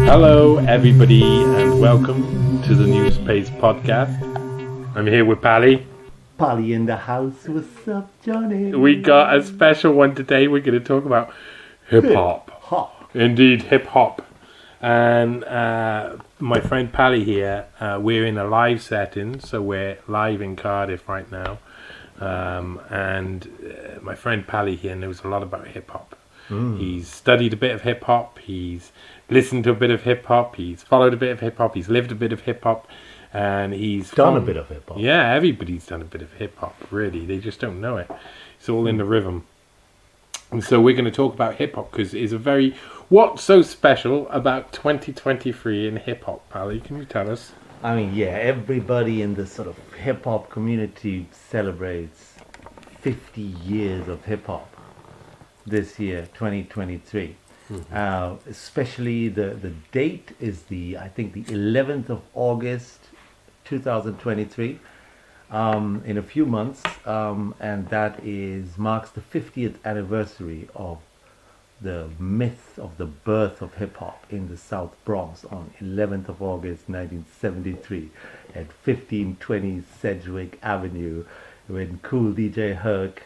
Hello, everybody, and welcome to the NEWSPASTE Podcast. I'm here with Pali. Pali in the house. What's up, Johnny? We got a special one today. We're going to talk about hip-hop. Hop. Indeed, hip-hop. And my friend Pali here, we're in a live setting, so we're live in Cardiff right now. And my friend Pali here knows a lot about hip-hop. He's studied a bit of hip-hop, he's listened to a bit of hip-hop, he's followed a bit of hip-hop, he's lived a bit of hip-hop, and he's done a bit of hip-hop. Yeah, everybody's done a bit of hip-hop, really. They just don't know it. It's all in the rhythm. And so we're going to talk about hip-hop because it's a very... What's so special about 2023 in hip-hop, Pali? Can you tell us? I mean, yeah, everybody in the sort of hip-hop community celebrates 50 years of hip-hop this year, 2023. Especially the date is I think the 11th of August 2023, in a few months, and that marks the 50th anniversary of the myth of the birth of hip-hop in the South Bronx on 11th of August 1973 at 1520 Sedgwick Avenue, when cool DJ Herc,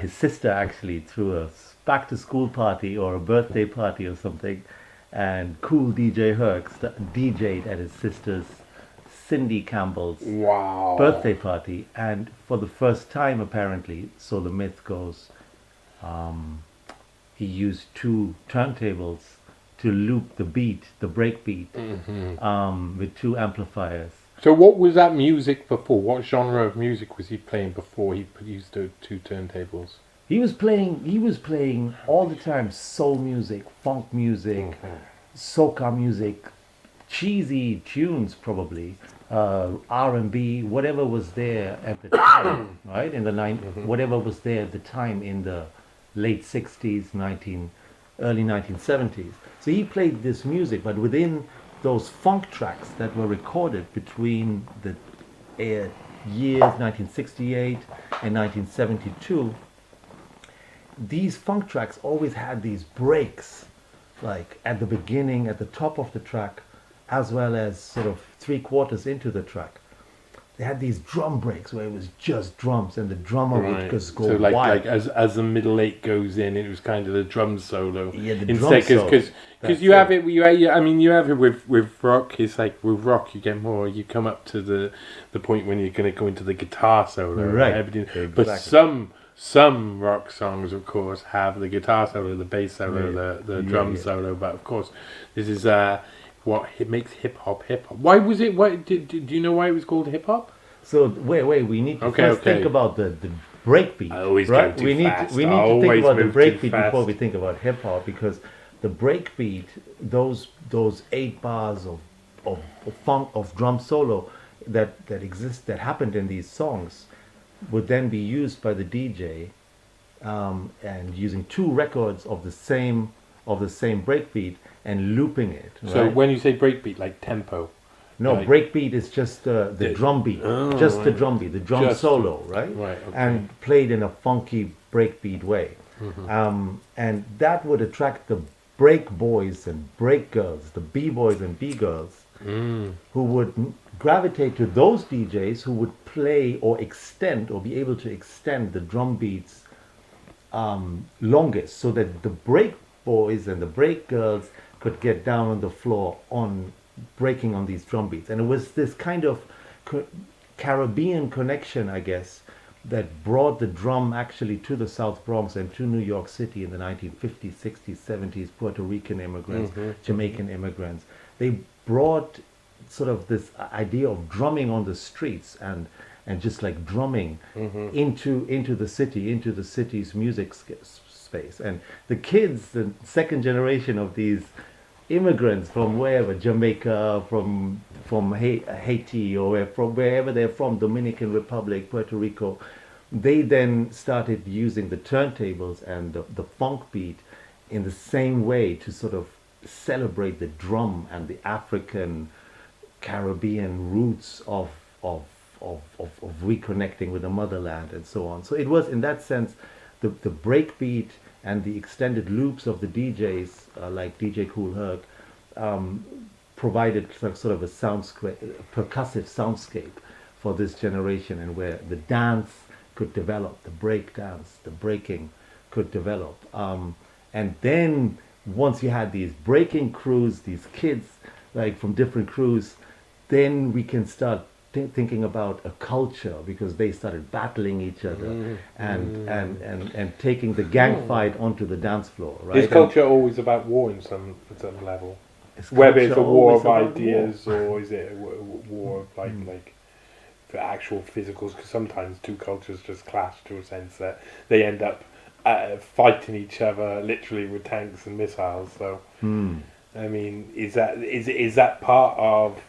his sister actually threw a back-to-school party or a birthday party or something, and cool DJ Herc DJ'd at his sister's Cindy Campbell's birthday party, and for the first time apparently, so the myth goes, he used two turntables to loop the beat, the break beat, with two amplifiers. So what was that music before? What genre of music was he playing before he used the two turntables? He was playing all the time soul music, funk music, soca music, cheesy tunes probably, R&B, whatever was there at the time, right? In the whatever was there at the time in the late 60s, early 1970s. So he played this music, but within those funk tracks that were recorded between the years 1968 and 1972, these funk tracks always had these breaks, like at the beginning, at the top of the track, as well as sort of 3/4 into the track. They had these drum breaks where it was just drums, and the drummer would just go so wild. As the middle eight goes in, it was kind of the drum solo. Yeah, the drum solo. Because you have it with rock. It's like with rock, you get more. You come up to the point when you're going to go into the guitar solo, right? Everything. But some rock songs, of course, have the guitar solo, the bass solo, the drum solo. But of course, this is what makes hip hop hip hop. Why was it? Why do you know why it was called hip hop? So wait, we need to first think about the breakbeat. I always right? go too we need fast. to think about the breakbeat before we think about hip hop, because the breakbeat, those 8 bars of funk, of drum solo that happened in these songs, would then be used by the DJ, and using 2 records of the same breakbeat and looping it. Right? So when you say breakbeat, like tempo? No, like, breakbeat is just the drum beat, the drum beat, the drum solo, right? Right. Okay. And played in a funky breakbeat way, and that would attract the break boys and break girls, the b-boys and b-girls, who would gravitate to those DJs who would play or extend or be able to extend the drum beats longest, so that the break boys and the break girls could get down on the floor on breaking on these drum beats. And it was this kind of Caribbean connection, I guess, that brought the drum actually to the South Bronx and to New York City in the 1950s, 60s, 70s. Puerto Rican immigrants, Jamaican immigrants, they brought sort of this idea of drumming on the streets and just like drumming into the city, into the city's music space. And the kids, the second generation of these immigrants from wherever, Jamaica, from Haiti, or from wherever they're from, Dominican Republic, Puerto Rico, they then started using the turntables and the funk beat in the same way to sort of celebrate the drum and the African Caribbean roots of of reconnecting with the motherland and so on. So it was, in that sense, the breakbeat and the extended loops of the DJs, like DJ Kool Herc, provided sort of a soundscape, a percussive soundscape for this generation, and where the dance could develop, the break dance, the breaking could develop. And then once you had these breaking crews, these kids like from different crews, then we can start thinking about a culture, because they started battling each other and taking the gang fight onto the dance floor. Right? Is culture always about war in some level? Is Whether it's a war always of about ideas war? or is it a war of like for actual physicals? Because sometimes two cultures just clash to a sense that they end up fighting each other literally with tanks and missiles. So I mean, is that part of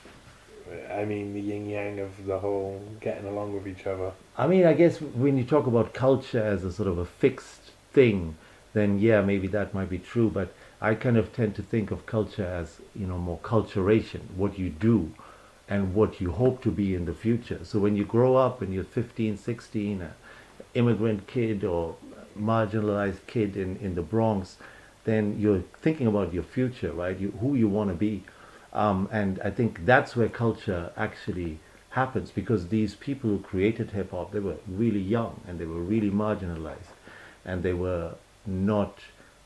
the yin yang of the whole getting along with each other? I mean, I guess when you talk about culture as a sort of a fixed thing, then yeah, maybe that might be true. But I kind of tend to think of culture as, more culturation, what you do and what you hope to be in the future. So when you grow up and you're 15, 16, an immigrant kid or marginalized kid in the Bronx, then you're thinking about your future, right? Who you want to be. And I think that's where culture actually happens, because these people who created hip hop, they were really young and they were really marginalized, and they were not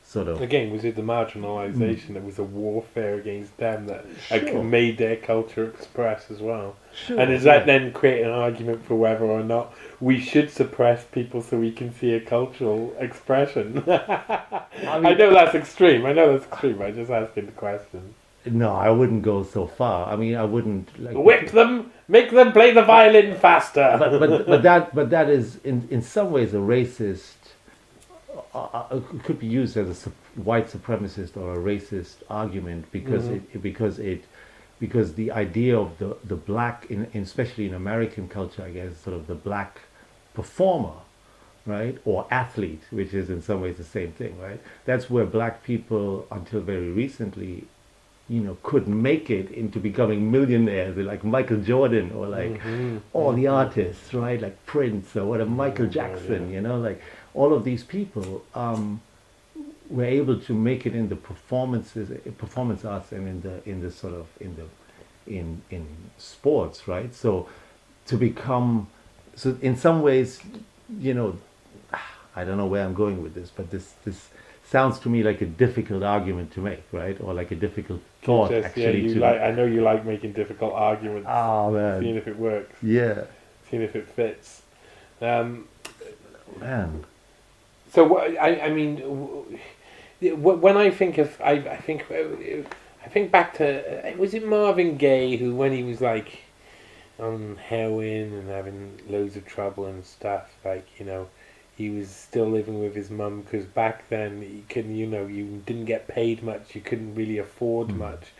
sort of... Again, was it the marginalisation that was a warfare against them that Sure. made their culture express as well? Sure, And does that then create an argument for whether or not we should suppress people so we can see a cultural expression? I know that's extreme. I'm just asking the question. No, I wouldn't go so far. I mean, I wouldn't like Whip them, make them play the violin faster. but that is in some ways a racist. Could be used as a white supremacist or a racist argument, because because the idea of the black, especially in American culture, I guess, sort of the black performer, right, or athlete, which is in some ways the same thing, right? That's where black people, until very recently, could make it into becoming millionaires, like Michael Jordan, or like all the artists, right, like Prince or whatever, Michael Jackson, like all of these people were able to make it in the performance arts, and in sports, right? So in some ways, I don't know where I'm going with this, but this sounds to me like a difficult argument to make, right? Or like a difficult thought, actually. I know you like making difficult arguments. Oh, man. Seeing if it works. Yeah. Seeing if it fits. Man. So when I think of, I think back to, was it Marvin Gaye who, when he was like on heroin and having loads of trouble and stuff, like, he was still living with his mum, because back then you couldn't, you didn't get paid much, you couldn't really afford much.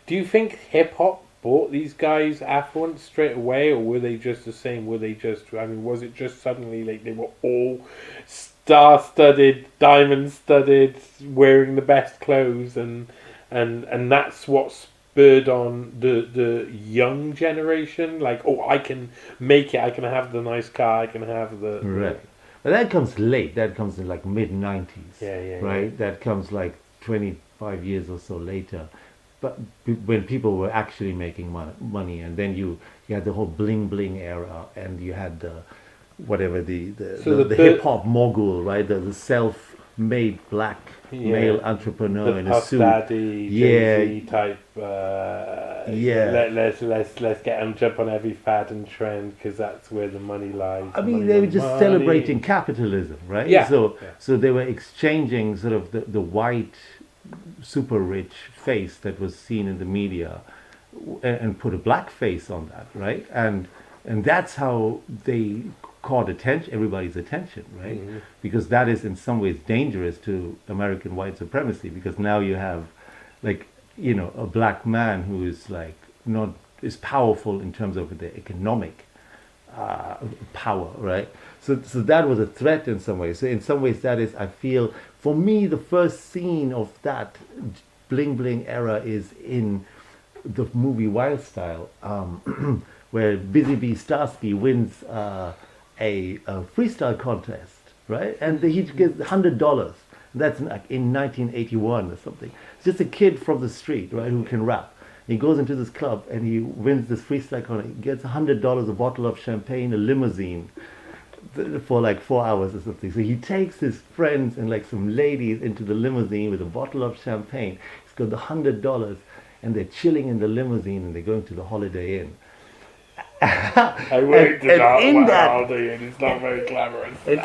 Do you think hip hop bought these guys affluence straight away, or were they just the same? Was it just suddenly like they were all star-studded, diamond-studded, wearing the best clothes, and that's what spurred on the young generation? Like, I can make it, I can have the nice car, I can have the... Right. But that comes late. That comes in like mid-90s. Yeah. Right? Yeah. That comes like 25 years or so later. But when people were actually making money, and then you had the whole bling bling era, and you had the hip hop mogul, right? The self-made black male entrepreneur in a suit. Daddy, Jay-Z type. Let's get them jump on every fad and trend, because that's where the money lies. I mean, they were just celebrating capitalism, right? Yeah. So they were exchanging sort of the white, super rich face that was seen in the media, and put a black face on that, right? And that's how they caught everybody's attention, right? Mm-hmm. Because that is in some ways dangerous to American white supremacy, because now you have like, a black man who is like is powerful in terms of the economic power, right? So that was a threat in some ways. So in some ways that is, I feel, for me, the first scene of that bling bling era is in the movie Wild Style, where Busy Bee Starsky wins a freestyle contest, right? And he gets $100. That's like in 1981 or something. It's just a kid from the street, right, who can rap. He goes into this club and he wins this freestyle contest. He gets $100, a bottle of champagne, a limousine for like 4 hours or something. So he takes his friends and like some ladies into the limousine with a bottle of champagne. He's got the $100 and they're chilling in the limousine and they're going to the Holiday Inn. I worked it out in that, Holiday Inn. It's not very glamorous. And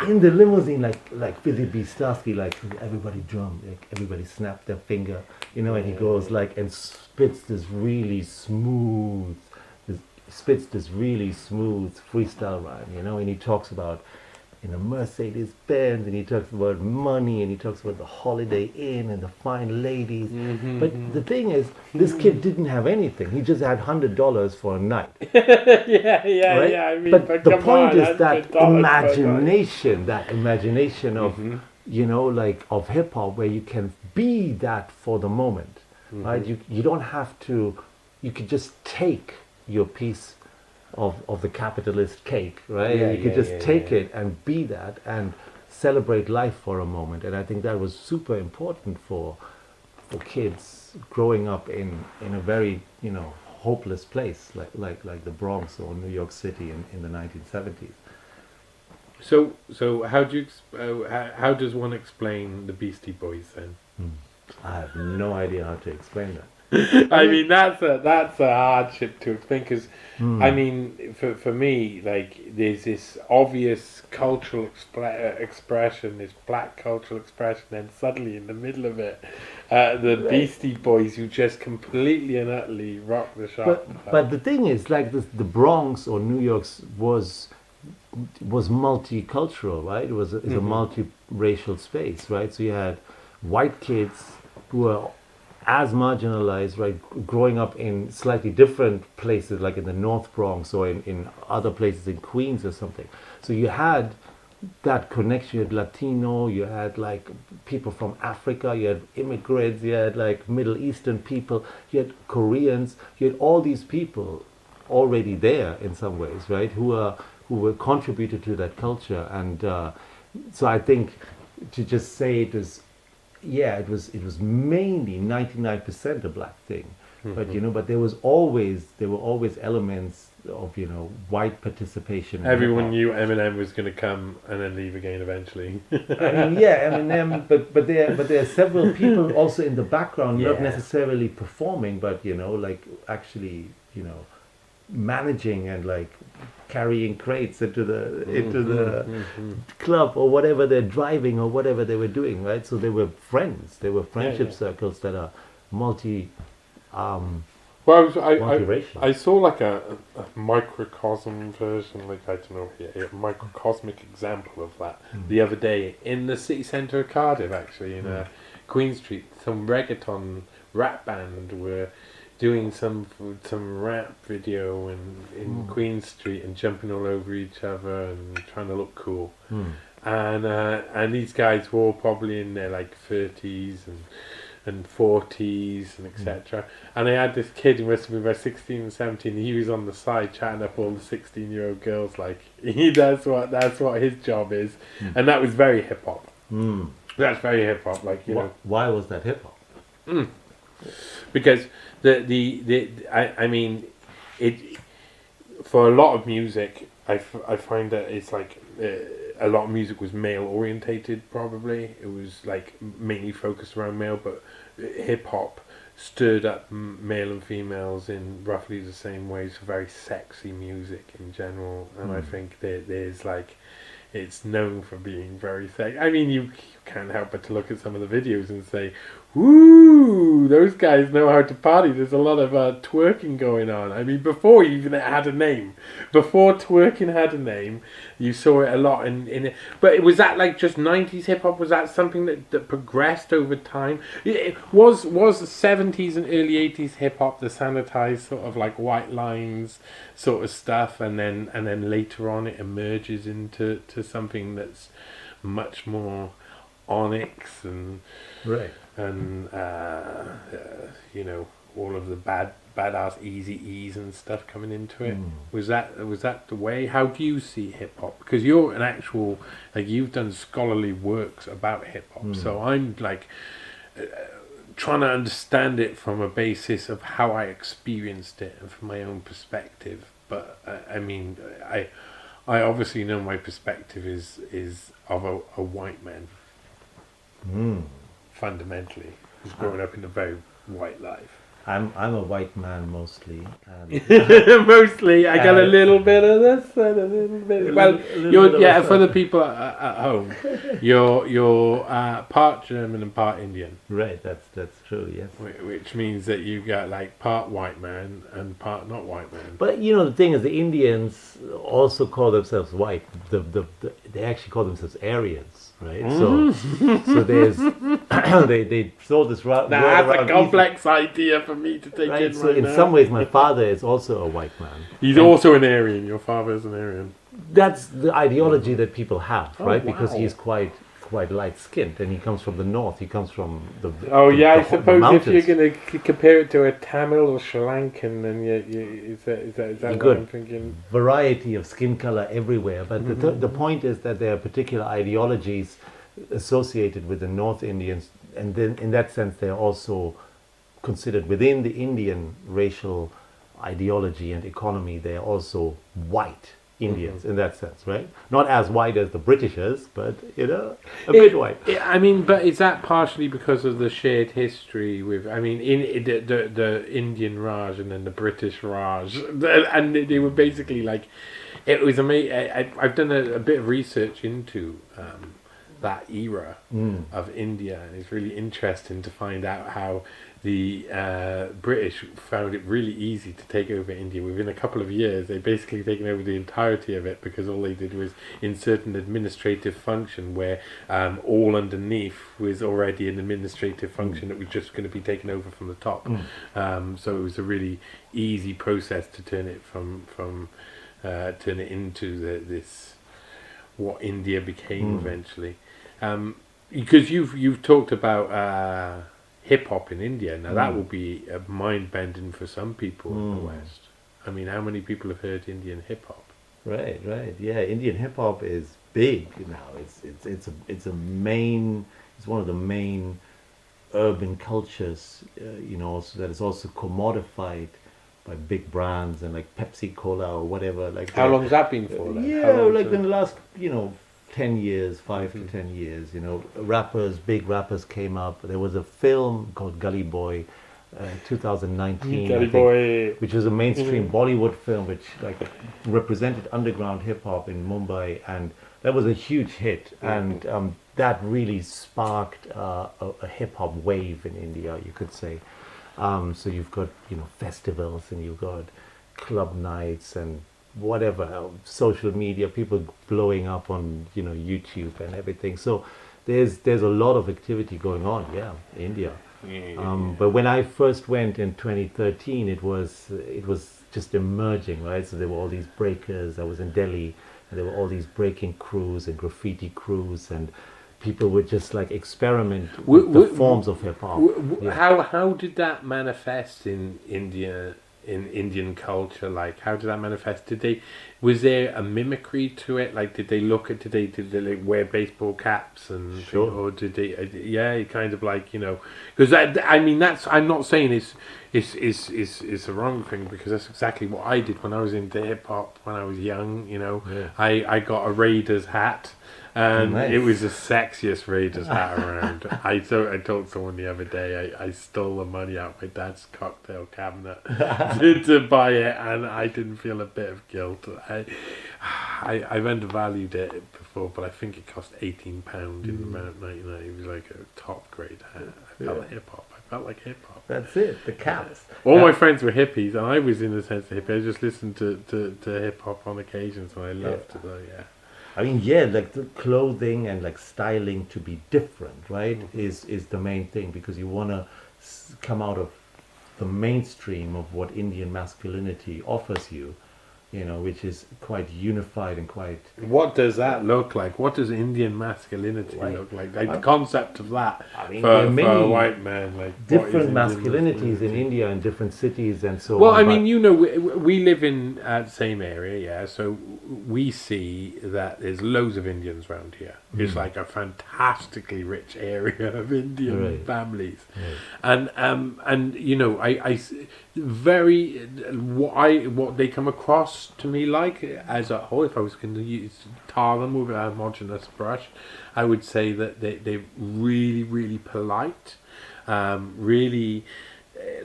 in the limousine, like Busy Bee Starsky, like everybody drummed, like everybody snapped their finger, you know, and he goes like and spits this really smooth freestyle rhyme, you know, and he talks about in a Mercedes Benz, and he talks about money, and he talks about the Holiday Inn and the fine ladies. But the thing is, this kid didn't have anything. He just had $100 for a night. yeah. I mean, but the point on, is that imagination of, you know, like of hip hop, where you can be that for the moment, right? You don't have to. You could just take your piece of the capitalist cake, right? You could just take it and be that and celebrate life for a moment. And I think that was super important for kids growing up in a very, you know, hopeless place like the Bronx or New York City in the 1970s. So how does one explain the Beastie Boys then? I have no idea how to explain that. I mean, that's a hardship to explain, because I mean, for me, like, there's this obvious cultural expression, this black cultural expression, and suddenly in the middle of it, the Beastie Boys, who just completely and utterly rock the shop. But the thing is, like, the Bronx or New York was multicultural, right? It was a multiracial space, right? So you had white kids who were as marginalized, right, growing up in slightly different places, like in the North Bronx or in other places in Queens or something. So you had that connection. You had Latino, you had like people from Africa, you had immigrants, you had like Middle Eastern people, you had Koreans, you had all these people already there in some ways, right, who were contributed to that culture. And so I think to just say it was mainly 99% a black thing, but you know, but there were always elements of, you know, white participation. Everyone knew Eminem was going to come and then leave again eventually. I mean, yeah, Eminem, but there are several people also in the background, not necessarily performing, but, you know, like actually, you know, managing and like carrying crates into the club or whatever they're driving or whatever they were doing, right? So they were friends. They were friendship circles that are multiracial. I saw like a microcosm version, like, I don't know, a microcosmic example of that the other day in the city centre of Cardiff, actually, in Queen Street. Some reggaeton rap band were doing some rap video in Queen Street and jumping all over each other and trying to look cool. And these guys were all probably in their like 30s and 40s and etc. And they had this kid who must have been about 16 and 17. He was on the side chatting up all the 16-year-old girls, like that's what his job is. And that was very hip hop. That's very hip hop, like, you know. Why was that hip hop? Because I mean, it, for a lot of music, I find that it's like a lot of music was male orientated. Probably it was like mainly focused around male, but hip hop stirred up male and females in roughly the same ways. Very sexy music in general, and I think there's like, it's known for being very sexy. I mean, you can't help but to look at some of the videos and say, "Woo, those guys know how to party." There's a lot of twerking going on. I mean, before even it had a name, before twerking had a name, you saw it a lot in it. But was that like just 90s hip hop? Was that something that progressed over time? It was the 70s and early 80s hip hop, the sanitized sort of like white lines sort of stuff, and then later on it emerges into something that's much more onyx and right. And you know, all of the badass Eazy-E's and stuff coming into it. Was that the way? How do you see hip hop? Because you're an actual, like, you've done scholarly works about hip hop. So I'm like trying to understand it from a basis of how I experienced it and from my own perspective. But I mean, I obviously know my perspective is of a white man, fundamentally, who's growing up in a very white life. I'm a white man mostly. Mostly, I got a little bit of this and a little bit. Well, you're for the people at home, you're part German and part Indian. Right, that's true. Yes. Which means that you got like part white man and part not white man. But you know, the thing is, the Indians also call themselves white. They actually call themselves Aryans, right? So there's they throw this word That's around a complex idea for me to take right? in So right in now. some ways, my father is also a white man. He's also an Aryan. Your father is an Aryan. That's the ideology that people have, right? Because wow. he's quite light skinned, and he comes from the north. He comes from the I the suppose if mountains. you're going to compare it to a Tamil or Sri Lankan, then is that what good. I'm thinking? Variety of skin color everywhere, but the point is that there are particular ideologies associated with the North Indians, and then in that sense they're also considered within the Indian racial ideology and economy. They're also white Indians in that sense, right? Not as white as the Britishers, but a bit white. I mean, but is that partially because of the shared history with? I mean, in the Indian Raj and then the British Raj, and they were basically like, it was amazing. I've done a bit of research into that era of India, and it's really interesting to find out how the British found it really easy to take over India. Within a couple of years, they basically taken over the entirety of it because all they did was insert an administrative function where all underneath was already an administrative function that was just going to be taken over from the top. So it was a really easy process to turn it turn it into this what India became eventually. Because you've talked about hip hop in India. Now that will be mind bending for some people in the West. I mean, how many people have heard Indian hip hop? Right. Yeah, Indian hip hop is big now. It's one of the main urban cultures. So that is also commodified by big brands and like Pepsi Cola or whatever. Like How long has that been for? Yeah, like in the last 10 years, 5 to 10 years, big rappers came up. There was a film called Gully Boy, 2019, Gully Boy, which was a mainstream Bollywood film, which like represented underground hip hop in Mumbai, and that was a huge hit. And that really sparked a hip hop wave in India, you could say. So you've got festivals, and you've got club nights and whatever, social media, people blowing up on YouTube and everything. So there's a lot of activity going on, India. But when I first went in 2013, it was just emerging, right? So there were all these breakers. I was in Delhi, and there were all these breaking crews and graffiti crews, and people would just like experiment with the forms of hip hop. How did that manifest in India? In Indian culture, like how did that manifest? Was there a mimicry to it? Like did they like wear baseball caps and Sure. or did they kind of like because I mean I'm not saying it's a wrong thing, because that's exactly what I did when I was into hip hop when I was young. I got a Raiders hat. And nice. It was the sexiest Raiders hat around. I told someone the other day I stole the money out of my dad's cocktail cabinet to buy it, and I didn't feel a bit of guilt. I've undervalued it before, but I think it cost £18 in about 1990. It was like a top grade hat. I felt hip hop. I felt like hip hop. That's it. The caps. All my friends were hippies, and I was in a sense a hippie. I just listened to hip hop on occasions, and I loved it. I mean, like the clothing and like styling to be different, right? Is the main thing, because you want to come out of the mainstream of what Indian masculinity offers you, which is quite unified and quite. What does that look like? What does Indian masculinity Like, look like? Like the concept of that I mean, for, there are for many a white man. Like what is different Indian masculinities in masculinity? India and different cities and so Well, on. I but- mean, we live in the same area, yeah. So we see that there's loads of Indians around here. It's like a fantastically rich area of Indian Right. families, Right. and very what they come across to me like as a whole. If I was going to tar them with a homogeneous brush, I would say that they're really, really polite, really.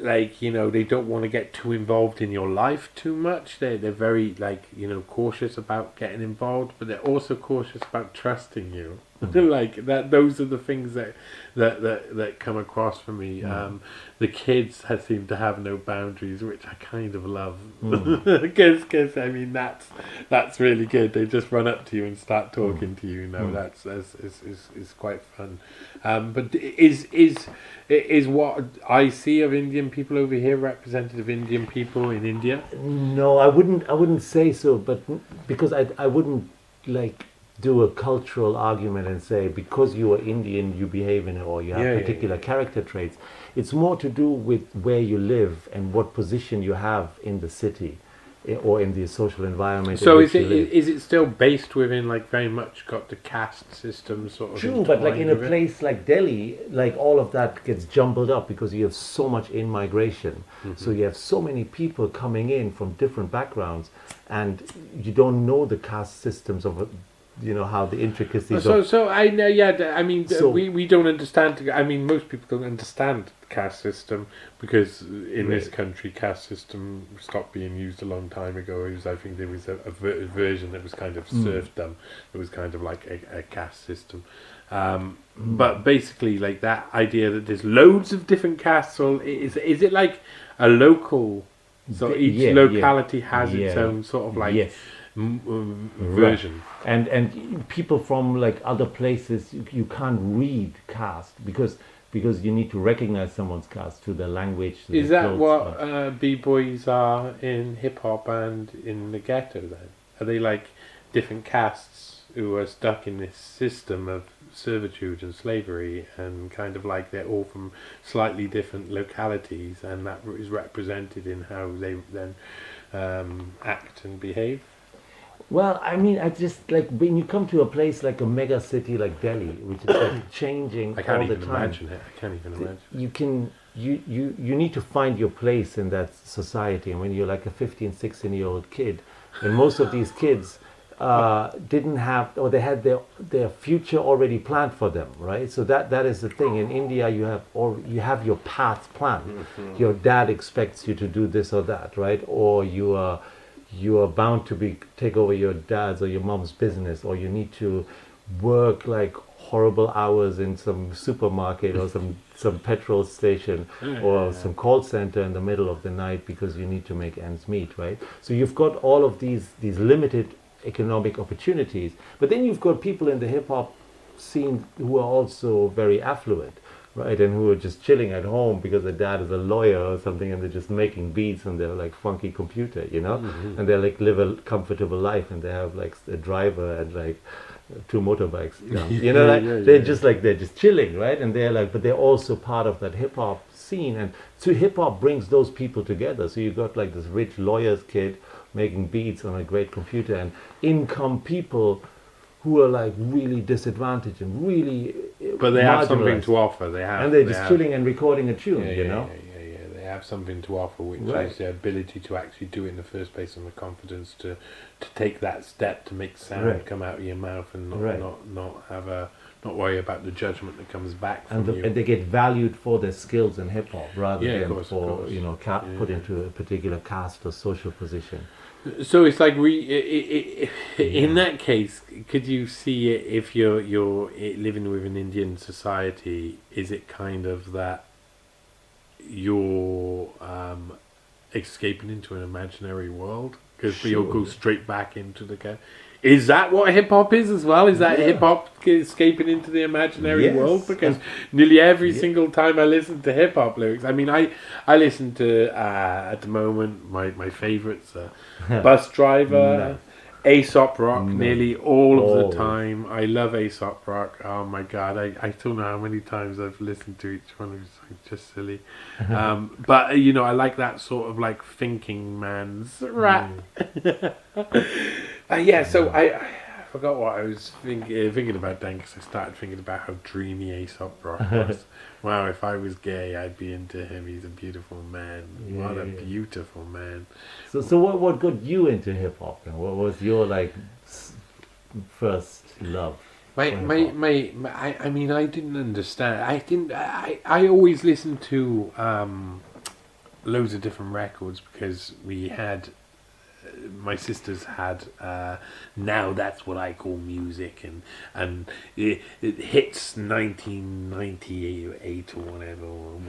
Like they don't want to get too involved in your life too much. They're very cautious about getting involved, but they're also cautious about trusting you. Like that, those are the things that come across for me. The kids seem to have no boundaries, which I kind of love. Because I mean that's really good. They just run up to you and start talking to you. That's is quite fun. But is what I see of Indian people over here representative Indian people in India? No, I wouldn't say so, but because I wouldn't like do a cultural argument and say because you are Indian you behave in or you have particular character traits. It's more to do with where you live and what position you have in the city or in the social environment. So in is which you live. it still based within like very much got the caste system sort of? True, but like in a entwined with it? place like Delhi, like all of that gets jumbled up because you have so much in-migration. So you have so many people coming in from different backgrounds, and you don't know the caste systems of, how the intricacies of. So I know, yeah. I mean, So- we don't understand. I mean, most people don't understand the caste system because in this Right. country, caste system stopped being used a long time ago. I think there was a version that was kind of serfdom. It was kind of like a caste system. But basically, like that idea that there's loads of different castes. Or is it like a local? So each Yeah, locality has its yeah. own sort of like Yes. version. And people from like other places, you can't read caste because you need to recognize someone's caste through their language. Through Is their that clothes, what b-boys are in hip-hop and in the ghetto then? Are they like different castes who are stuck in this system of servitude and slavery and kind of like they're all from slightly different localities and that is represented in how they then act and behave? Well, I mean, I just like when you come to a place like a mega city like Delhi, which is like changing I can't all the even time. imagine it. I can't even imagine. You need to find your place in that society. And when you're like a 15, 16-year-old kid, and most of these kids didn't have, or they had their future already planned for them, right? So that is the thing. In India, you have your path planned. Your dad expects you to do this or that, right? Or you are bound to take over your dad's or your mom's business, or you need to work like horrible hours in some supermarket or some petrol station or some call center in the middle of the night because you need to make ends meet, right? So you've got all of these limited economic opportunities, but then you've got people in the hip hop scene who are also very affluent, right, and who are just chilling at home because their dad is a lawyer or something, and they're just making beats on their like funky computer, and they like live a comfortable life, and they have like a driver and like 2 motorbikes, they're just chilling, right, and they're like, but they're also part of that hip hop scene, and so hip hop brings those people together. So you've got like this rich lawyer's kid making beats on a great computer, and income people who are like really disadvantaged and really But they have something marginalized. to offer. They have, And they're just have- chilling and recording a tune, Yeah, you yeah, know? yeah. They have something to offer, which Right. is the ability to actually do it in the first place, and the confidence to take that step to make sound Right. come out of your mouth, and Right. not worry about the judgment that comes back from And, you. and they get valued for their skills in hip hop rather Yeah, of than course, for, of course. put into a particular caste or social position. So it's like in that case, could you see it if you're living with an Indian society? Is it kind of that you're escaping into an imaginary world because you'll go straight back into the Is that what hip hop is as well? Is that Yeah. hip hop escaping into the imaginary Yes. world? Because nearly every Yeah. single time I listen to hip hop lyrics, I mean, I listen to at the moment my favorites Bus Driver, Aesop Rock, No. nearly all of the Always. time. I love Aesop Rock. Oh my god, I don't know how many times I've listened to each one. It's like just silly. But you know, I like that sort of like thinking man's rap. Yeah, so I forgot what I was thinking about then, because I started thinking about how dreamy Aesop Rock was. Wow, if I was gay, I'd be into him. He's a beautiful man. What a beautiful man. So what got you into hip hop? And what was your like first love? I mean, I didn't understand. I always listened to loads of different records because we had. My sisters had Now That's What I Call Music, and it hits 1998 or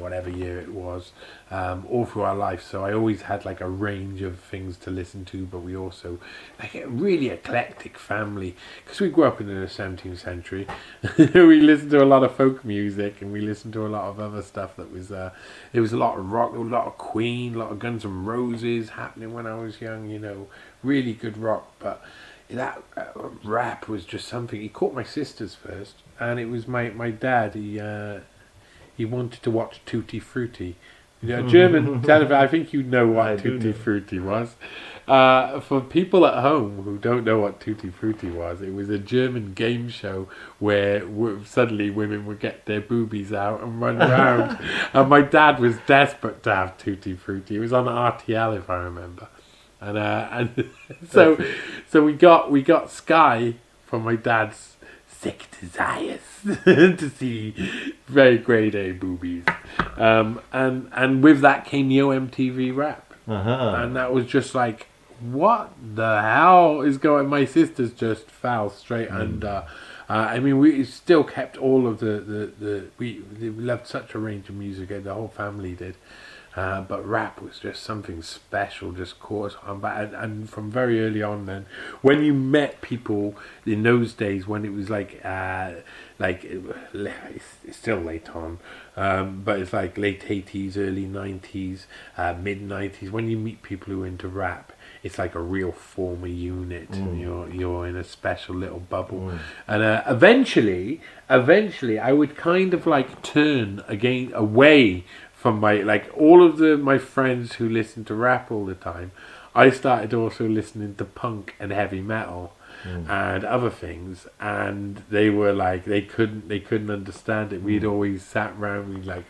whatever year it was, all through our life. So I always had like a range of things to listen to, but we also like a really eclectic family because we grew up in the 17th century. We listened to a lot of folk music, and we listened to a lot of other stuff that was there was a lot of rock, a lot of Queen, a lot of Guns N' Roses happening when I was young, you know, really good rock. But that rap was just something. He caught my sisters first, and it was my dad. He wanted to watch Tutti Frutti. You know, German television. I think you know what Tutti Frutti was. For people at home who don't know what Tutti Frutti was, it was a German game show where suddenly women would get their boobies out and run around. And my dad was desperate to have Tutti Frutti. It was on RTL, if I remember. And so we got Sky from my dad's sick desires to see very grade A boobies. And with that came Yo MTV Rap. And that was just like, what the hell is going? My sisters just fell straight under. I mean, we still kept all of we loved such a range of music, the whole family did. But rap was just something special, just caught us on. And from very early on, then, when you met people in those days, when it was it's still late on, but it's like late 80s, early 90s, mid 90s. When you meet people who are into rap, it's like a real former unit, and you're in a special little bubble. And eventually, I would kind of like turn away from all of my friends who listened to rap all the time. I started also listening to punk and heavy metal and other things, and they were like they couldn't understand it. We'd always sat around, we'd like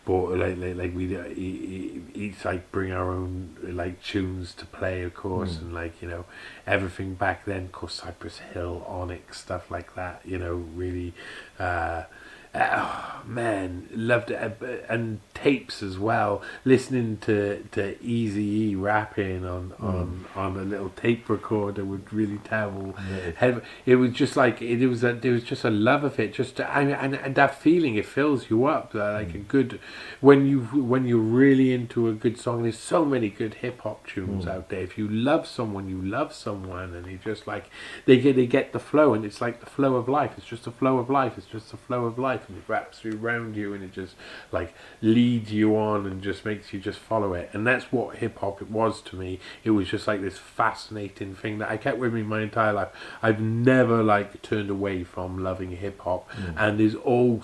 bought we'd each like bring our own like tunes to play, of course, and like, you know, everything back then, of course, Cypress Hill, Onyx, stuff like that, you know, really oh man, loved it. And tapes as well, listening to Eazy-E rapping on a little tape recorder would really terrible. It was just like there was just a love of it, and that feeling, it fills you up like a good, when you're really into a good song. There's so many good hip hop tunes out there. If you love someone, you love someone, and you just like they get the flow, and it's like the flow of life. It's just a flow of life. It's just a flow of life. And it wraps around you, and it just like leads you on and just makes you just follow it. And that's what hip hop was to me. It was just like this fascinating thing that I kept with me my entire life. I've never like turned away from loving hip hop, and there's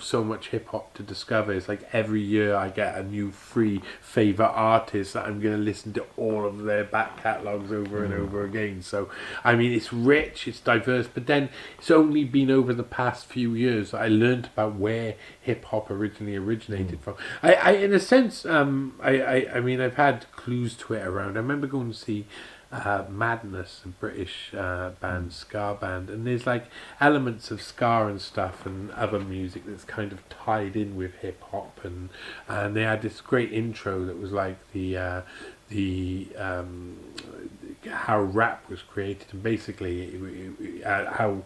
so much hip hop to discover. It's like every year I get a new free favorite artist that I'm going to listen to all of their back catalogs over and over again. So I mean, it's rich, it's diverse, but then it's only been over the past few years that I learned about where hip hop originally originated from. I in a sense, I mean, I've had clues to it around. I remember going to see Madness, a British band, ska band, and there's like elements of ska and stuff and other music that's kind of tied in with hip hop, and they had this great intro that was like the how rap was created, and basically how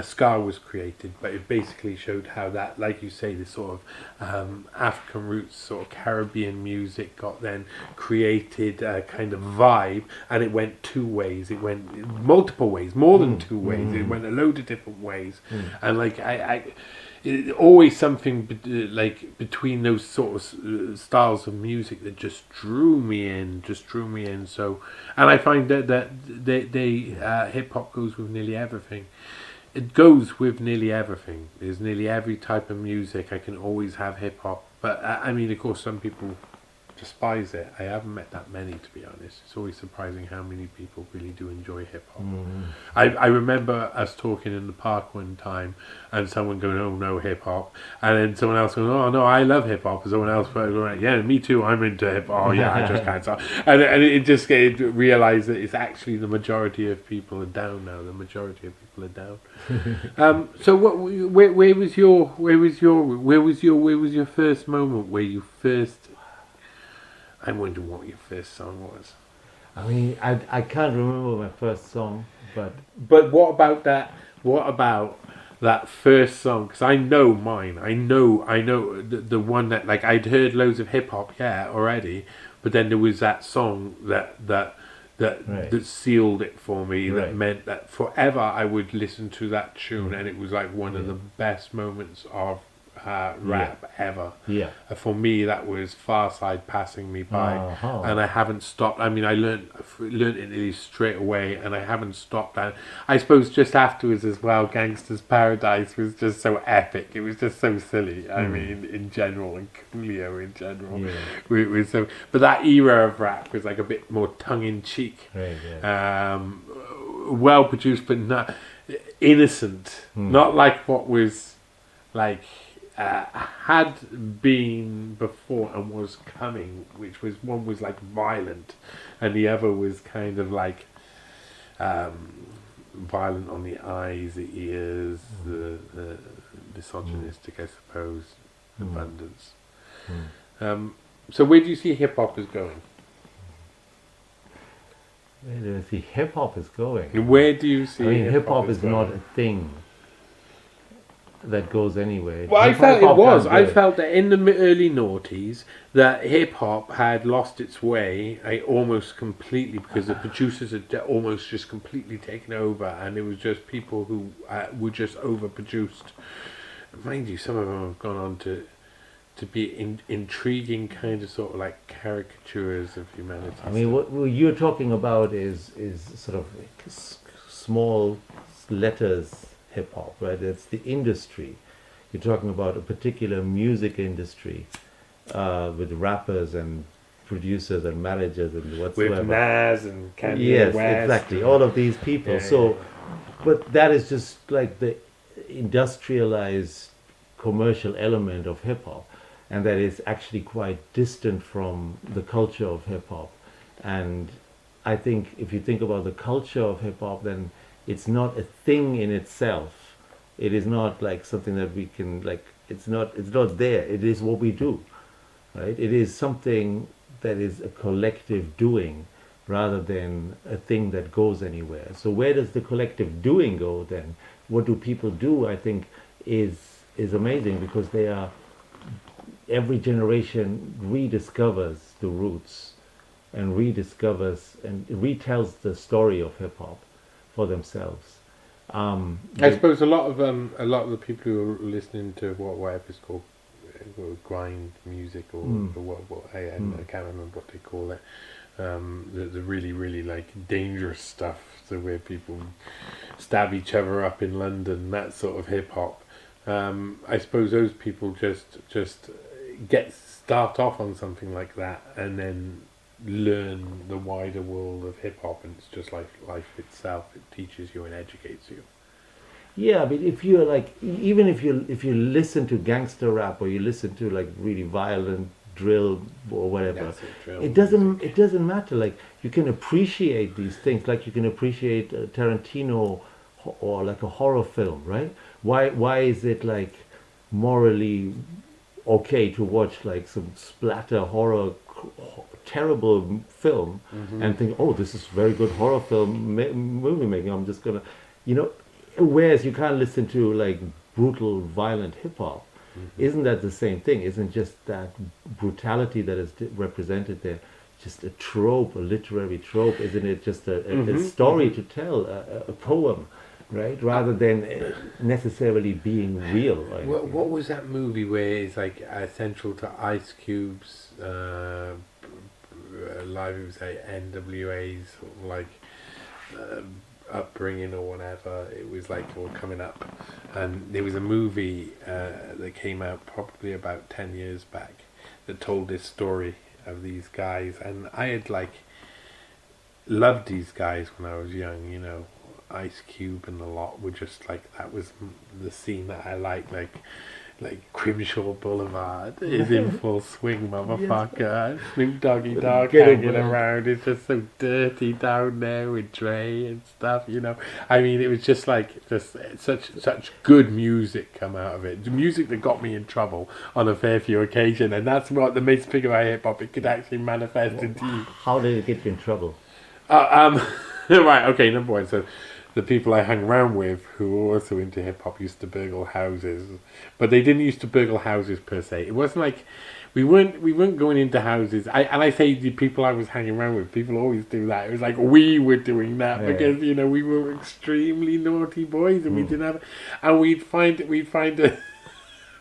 ska was created, but it basically showed how that, like you say, this sort of African roots, sort of Caribbean music got then created a kind of vibe, and it went went two ways. It went multiple ways, more than two ways. It went a load of different ways, and like always something between those sort of styles of music that just drew me in. So, and I find that hip hop goes with nearly everything. It goes with nearly everything. There's nearly every type of music. I can always have hip hop, but I mean, of course, some people despise it. I haven't met that many, to be honest. It's always surprising how many people really do enjoy hip hop. I remember us talking in the park one time, and someone going, "Oh no, hip hop," and then someone else going, "Oh no, I love hip hop," and someone else going, "Yeah, me too. I'm into hip hop." Oh yeah, I just can't stop. And it just realised that it's actually the majority of people are down now. The majority of people are down. So where was your first moment where you first? I'm wondering what your first song was. I mean, I can't remember my first song, but what about that? What about that first song? Because I know mine. I know the one that, like, I'd heard loads of hip hop, already, but then there was that song that sealed it for me. Right. That meant that forever I would listen to that tune, and it was like one of the best moments of rap ever. Yeah. For me, that was Far Side Passing Me By, and I haven't stopped. I mean, I learned it straight away, and I haven't stopped. And I suppose just afterwards as well, Gangsta's Paradise was just so epic. It was just so silly. I mean, in general, and Coolio in general, it was so. But that era of rap was like a bit more tongue in cheek, right, yeah. well produced, but not innocent. Not like what was like. Had been before and was coming, which was one was like violent, and the other was kind of like violent on the eyes, the ears, the misogynistic, I suppose, abundance. So where do you see hip hop is going? Where do I see hip hop is going? Where do you see? I mean, hip hop is not a thing that goes anywhere. Well, I felt it was. I felt that in the early noughties that hip hop had lost its way almost completely, because the producers had almost just completely taken over, and it was just people who were just overproduced. Mind you, some of them have gone on to be intriguing kind of sort of like caricatures of humanity. I mean, what you're talking about is sort of small letters hip hop, right? It's the industry. You're talking about a particular music industry with rappers and producers and managers and whatsoever. With Nas and Kanye Yes, West. exactly. All of these people. But that is just like the industrialized commercial element of hip hop, and that is actually quite distant from the culture of hip hop. And I think if you think about the culture of hip hop, then it's not a thing in itself. It is not like something that we can like. It's not there. It is what we do, right? It is something that is a collective doing, rather than a thing that goes anywhere. So where does the collective doing go then? What do people do? I think is amazing, because they are. Every generation rediscovers the roots, and rediscovers and retells the story of hip hop for themselves. I suppose a lot of the people who are listening to whatever it's called, grind music or what I can't remember what they call it. The really, really like dangerous stuff, so where people stab each other up in London, that sort of hip hop. I suppose those people just start off on something like that, and then learn the wider world of hip hop, and it's just like life itself. It teaches you and educates you. Yeah, but if you're like, even if you listen to gangster rap, or you listen to like really violent drill or whatever, it doesn't matter. Like, you can appreciate these things, like you can appreciate Tarantino or like a horror film, right? Why is it like morally okay to watch like some splatter horror terrible film and think, oh, this is very good horror film movie making, I'm just gonna, whereas you can't listen to like brutal violent hip hop. Isn't that the same thing? Isn't just that brutality that is represented there just a trope, a literary trope, isn't it? Just a story to tell, a poem, right? Rather than necessarily being real. What was that movie where it's like central to Ice Cube's live? It was like NWA's sort of like upbringing or whatever. It was like all coming up, and there was a movie that came out probably about 10 years back that told this story of these guys, and I had like loved these guys when I was young, you know. Ice Cube and a lot were just like, that was the scene that I liked, like Crimshaw Boulevard is in full swing, motherfucker. Yes. Snoop Doggy Dogg hanging around. It's just so dirty down there with Dre and stuff, you know. I mean, it was just like such good music come out of it. The music that got me in trouble on a fair few occasions, and that's what the main figure about hip hop. It could actually manifest into you. How did it get you in trouble? Right. Okay. Number one. So, the people I hung around with who were also into hip hop used to burgle houses, but they didn't used to burgle houses per se. It wasn't like we weren't going into houses. I say the people I was hanging around with, people always do that. It was like we were doing that because you know we were extremely naughty boys and we didn't have, and we'd find a.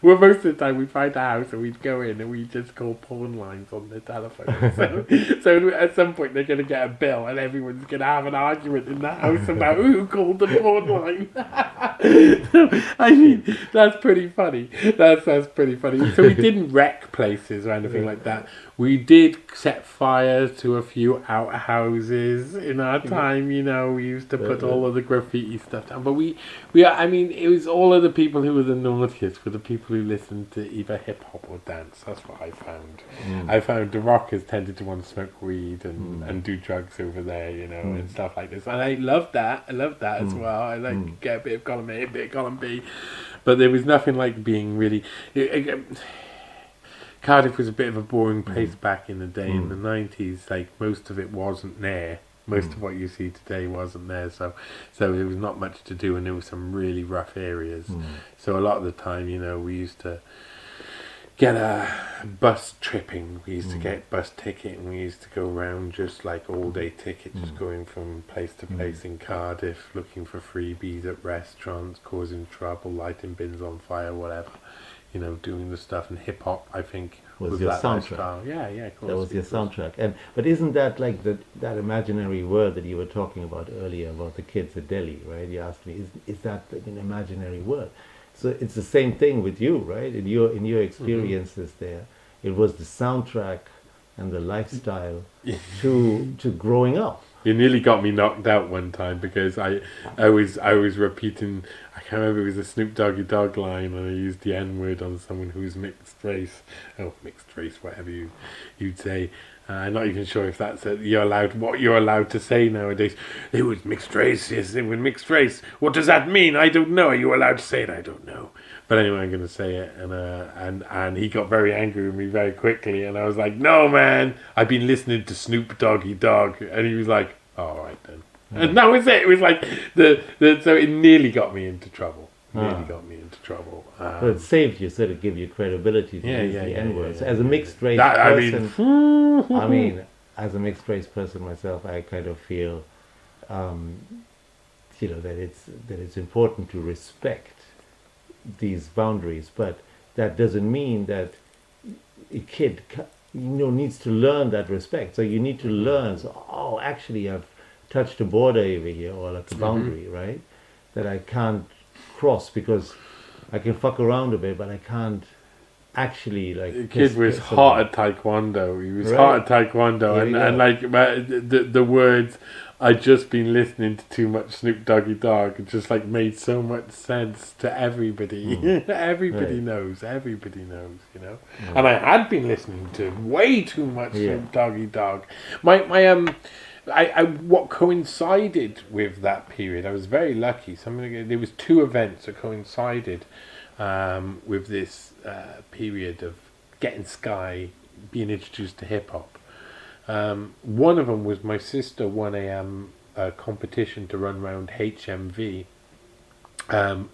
Well, most of the time we'd find a house and we'd go in and we'd just call porn lines on the telephone. So at some point they're going to get a bill and everyone's going to have an argument in the house about who called the porn line. I mean, that's pretty funny. That's pretty funny. So we didn't wreck places or anything like that. We did set fire to a few outhouses in our time, you know. We used to put all of the graffiti stuff down. But I mean, it was all of the people who were the naughtiest were the people who listened to either hip-hop or dance. That's what I found. I found the rockers tended to want to smoke weed and do drugs over there, you know, and stuff like this. And I loved that. As well. I like get a bit of column A, a bit of column B. But there was nothing like being really... Cardiff was a bit of a boring place back in the day in the 90s. Like, most of it wasn't there. Most of what you see today wasn't there. So there was not much to do, and there were some really rough areas. So a lot of the time, you know, we used to get a bus tripping. We used to get bus ticket, and we used to go around just like all-day ticket, just going from place to place in Cardiff, looking for freebies at restaurants, causing trouble, lighting bins on fire, whatever. You know, doing the stuff, and hip hop, I think, was your soundtrack. Lifestyle. Yeah, of course. That was your soundtrack. But isn't that like that imaginary world that you were talking about earlier about the kids at Delhi, right? You asked me, is that like an imaginary world? So it's the same thing with you, right? In your experiences there, it was the soundtrack and the lifestyle to growing up. You nearly got me knocked out one time because I was repeating, I can't remember, it was a Snoop Doggy Dogg line, and I used the N-word on someone who's mixed race, whatever you'd say. I'm not even sure if that's what you're allowed to say nowadays. It was mixed race, yes, it was mixed race. What does that mean? I don't know. Are you allowed to say it? I don't know. But anyway, I'm going to say it, and he got very angry with me very quickly, and I was like, no, man, I've been listening to Snoop Doggy Dogg, and he was like, oh, all right then. And that was it. It was like, so it nearly got me into trouble. But it saved you, so to give you credibility to use the N-words. As a mixed race person, I mean, as a mixed race person myself, I kind of feel, you know, that it's important to respect these boundaries, but that doesn't mean that a kid, you know, needs to learn that respect. So you need to learn. So, actually, I've touched a border over here, or like a boundary, right? That I can't cross because I can fuck around a bit, but I can't actually like. The kid was hot at taekwondo. He was hot at taekwondo, and like the words. I'd just been listening to too much Snoop Doggy Dogg. It just like made so much sense to everybody. Everybody knows, you know. And I had been listening to way too much Snoop Doggy Dogg. What coincided with that period, I was very lucky. There was two events that coincided with this period of getting Sky, being introduced to hip hop. One of them was my sister won a competition to run around HMV.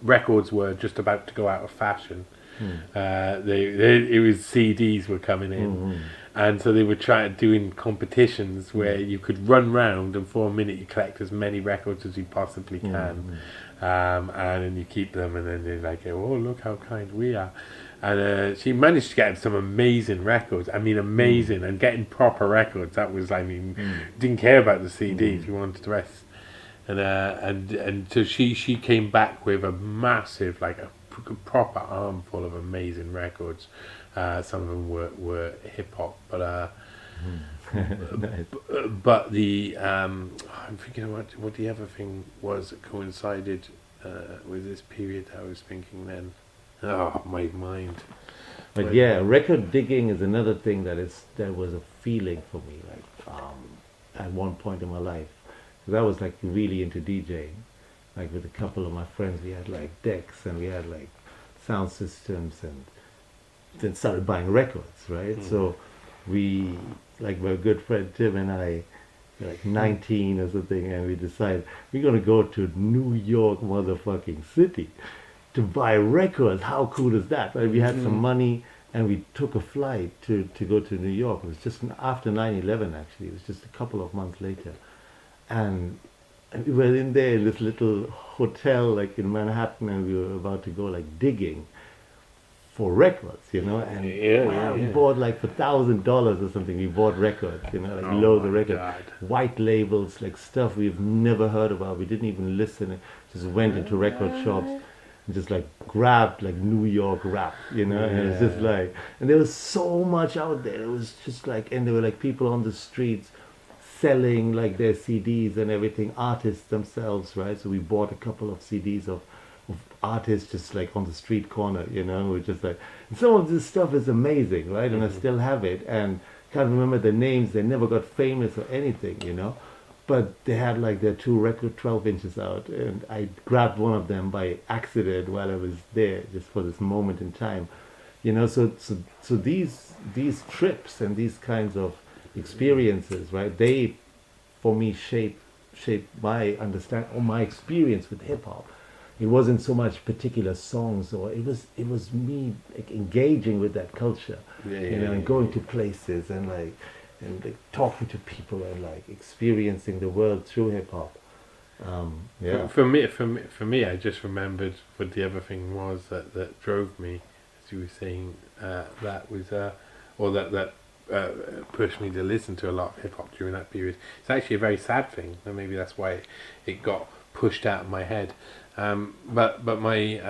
Records were just about to go out of fashion. It was CDs were coming in, And so they were doing competitions where you could run round and for a minute you collect as many records as you possibly can, and then you keep them, and then they're like, oh, look how kind we are. And she managed to get some amazing records. I mean, amazing, and getting proper records. That was, I mean, didn't care about the CD if you wanted the rest. And so she came back with a massive, like a proper armful of amazing records. Some of them were hip hop, but Nice. but the I'm thinking what the other thing was that coincided with this period. I was thinking then. Oh, my mind. But yeah, record digging is another thing that was a feeling for me, like at one point in my life. Because I was like really into DJing. Like with a couple of my friends, we had like decks and we had like sound systems, and then started buying records, right? So we, like my good friend Tim and I, like 19 or something, and we decided we're gonna go to New York motherfucking city to buy records. How cool is that? Right? We had some money and we took a flight to go to New York. It was just after 9/11 actually. It was just a couple of months later. And we were in there in this little hotel like in Manhattan, and we were about to go like digging for records, you know, and we bought like for $1,000 or something. We bought records, you know, like loads of records, white labels, like stuff we've never heard about. We didn't even listen. Just went into record shops and just like grabbed like New York rap, you know, and it was just like, and there was so much out there. It was just like, and there were like people on the streets selling like their CDs and everything, artists themselves, right? So we bought a couple of CDs of artists just like on the street corner, you know. We're just like, and some of this stuff is amazing, right? And I still have it, and can't remember the names. They never got famous or anything, you know, but they had like their 2 record 12 inches out, and I grabbed one of them by accident while I was there, just for this moment in time, you know. So these trips and these kinds of experiences, right? They, for me, shape my understanding or my experience with hip hop. It wasn't so much particular songs, or it was me like engaging with that culture, and going to places and like talking to people and like experiencing the world through hip hop. For me, I just remembered what the other thing was that drove me, as you were saying, that was or that pushed me to listen to a lot of hip hop during that period. It's actually a very sad thing, and maybe that's why it got pushed out of my head. But my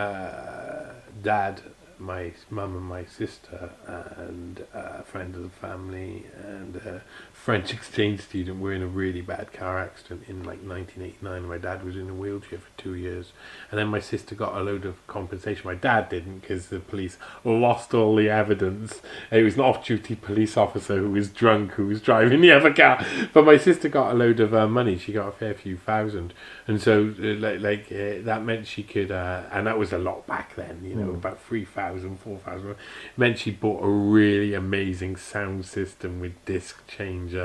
dad, my mum and my sister, and a friend of the family, and a French exchange student were in a really bad car accident in like 1989. My dad was in a wheelchair for 2 years, and then my sister got a load of compensation. My dad didn't, because the police lost all the evidence. It was an off-duty police officer who was drunk who was driving the other car, but my sister got a load of money. She got a fair few thousand, and so that meant she could, and that was a lot back then, you know, about 3,000, 4,000. Meant she bought a really amazing sound system with disc changer,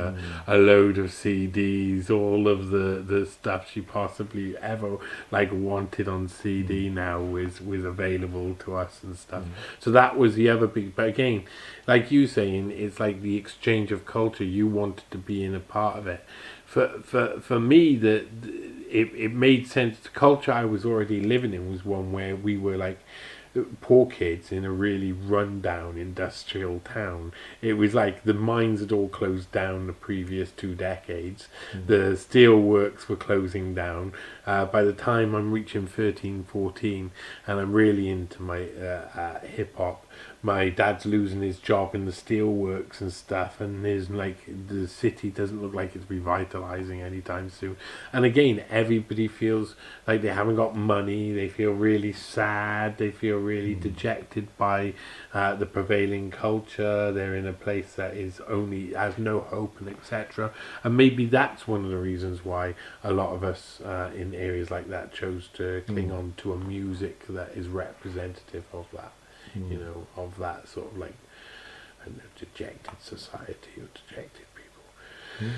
a load of CDs, all of the stuff she possibly ever like wanted on CD now was available to us and stuff. So that was the other big, but again, like you saying, it's like the exchange of culture. You wanted to be in a part of it. For me, it made sense. The culture I was already living in was one where we were like poor kids in a really rundown industrial town. It was like the mines had all closed down the previous 2 decades. The steel works were closing down. By the time I'm reaching 13, 14, and I'm really into my hip hop, my dad's losing his job in the steel works and stuff, and there's like the city doesn't look like it's revitalizing anytime soon. And again, everybody feels like they haven't got money. They feel really sad. They feel really dejected by the prevailing culture. They're in a place that is only has no hope, and etc. And maybe that's one of the reasons why a lot of us in areas like that chose to cling on to a music that is representative of that. You know, of that sort of like, I don't know, dejected society or dejected people.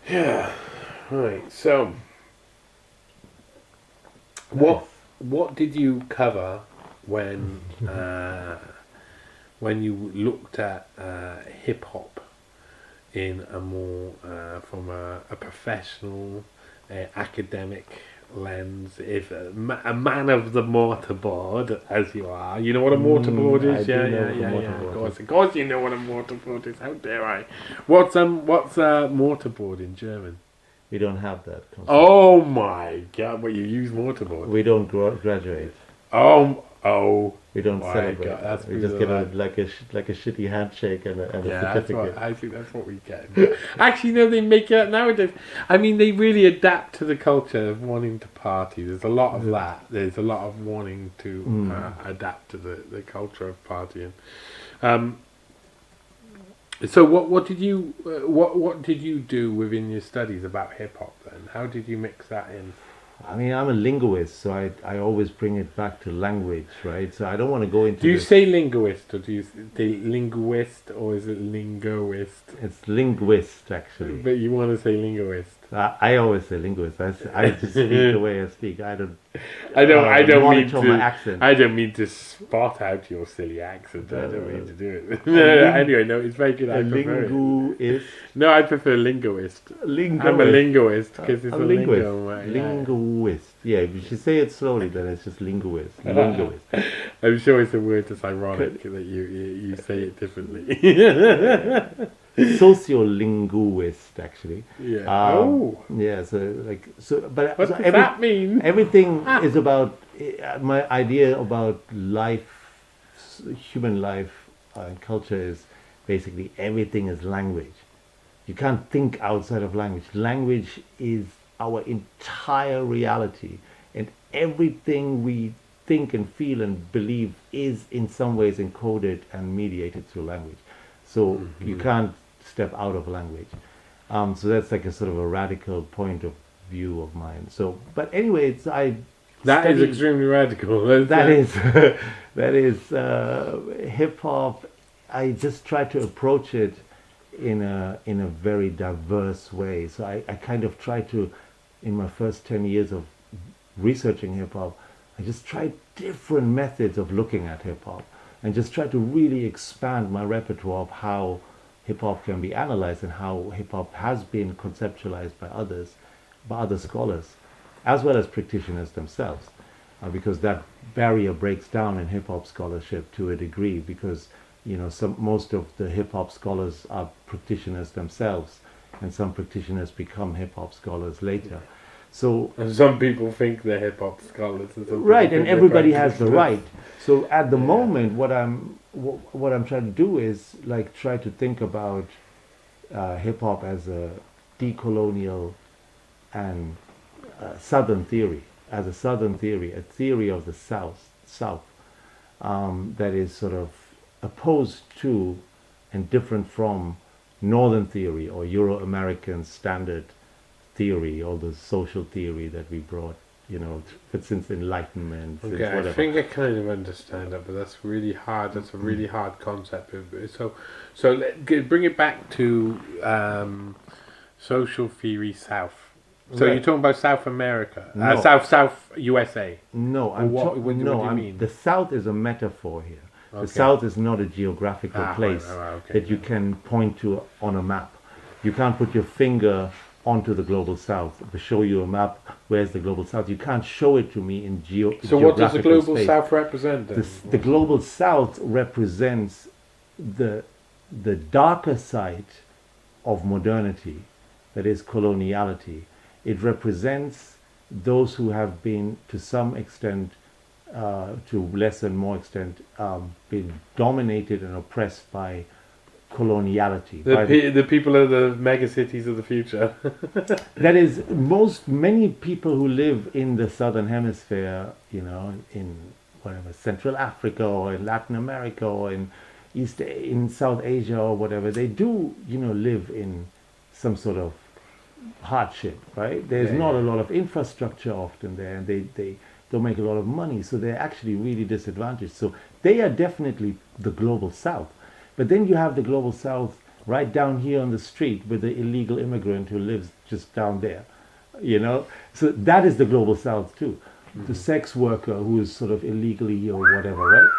Yeah, right. So, what did you cover when you looked at hip hop in a more from a professional, academic lens. If a man of the mortarboard, as you are, you know what a mortarboard I is. do Yeah, know yeah, what a yeah, yeah. mortarboard is. Of course, you know what a mortarboard is. How dare I? What's mortarboard in German? We don't have that concept. Oh my God! But you use mortarboard. We don't graduate. Oh. We don't My celebrate. God, that's We just get brutal, like a shitty handshake and a Yeah, that's certificate. what I think. That's what we get. Actually, no, they make it nowadays. I mean, they really adapt to the culture of wanting to party. There's a lot of that. There's a lot of wanting to adapt to the culture of partying. So, what did you what did you do within your studies about hip hop then? How did you mix that in? I mean, I'm a linguist, so I always bring it back to language, right? So I don't want to go into. Do you say linguist or do you say linguist or is it lingoist? It's linguist, actually. But you want to say linguist. I always say linguist. I just speak the way I speak. I don't monitor my accent. I don't mean to spot out your silly accent. I don't mean to do it. Anyway, no, it's very good. I prefer it. Linguist. No, I prefer linguist. I'm a linguist because it's a linguist. lingo. Right? Linguist. Yeah, if you say it slowly, then it's just linguist. Linguist. I'm sure it's a word that's ironic that you say it differently. Sociolinguist, actually. Yeah. Yeah. But What does that mean? Everything is about my idea about life, human life, and culture is basically everything is language. You can't think outside of language. Language is our entire reality, and everything we think and feel and believe is in some ways encoded and mediated through language. So you can't step out of language. So that's like a sort of a radical point of view of mine. So, but anyway, That is extremely radical. That is hip hop. I just try to approach it in a very diverse way. So I kind of try to, in my first 10 years of researching hip hop, I just tried different methods of looking at hip hop and just try to really expand my repertoire of how hip hop can be analyzed and how hip hop has been conceptualized by other scholars, as well as practitioners themselves, because that barrier breaks down in hip hop scholarship to a degree, because most of the hip hop scholars are practitioners themselves, and some practitioners become hip hop scholars later. So and some people think they're hip hop scholars, right, and everybody has the right. So at the moment, what I'm trying to do is try to think about hip hop as a decolonial and Southern theory, a theory of the South, that is sort of opposed to and different from Northern theory or Euro-American standard theory, all the social theory that we brought, since Enlightenment. Okay, since whatever. I think I kind of understand that, but that's really hard. That's a really hard concept. So bring it back to social theory South. So Right. you're talking about South America, No. South USA. No, what do you mean? The South is a metaphor here. The Okay. South is not a geographical place right, okay. that you can point to on a map. You can't put your finger onto the global South, show you a map, where's the global South. You can't show it to me in So what does the geographical global space. South represent then? The global South represents the darker side of modernity, that is coloniality. It represents those who have been, to some extent, to less and more extent, been dominated and oppressed by coloniality. The people of the mega cities of the future. That is, many people who live in the southern hemisphere, in whatever, Central Africa or in Latin America or in South Asia or whatever, they do, live in some sort of hardship, right? There's not a lot of infrastructure often there, and they don't make a lot of money, so they're actually really disadvantaged. So they are definitely the global South. But then you have the global South right down here on the street with the illegal immigrant who lives just down there, So that is the global South too. The sex worker who is sort of illegally here or whatever, right?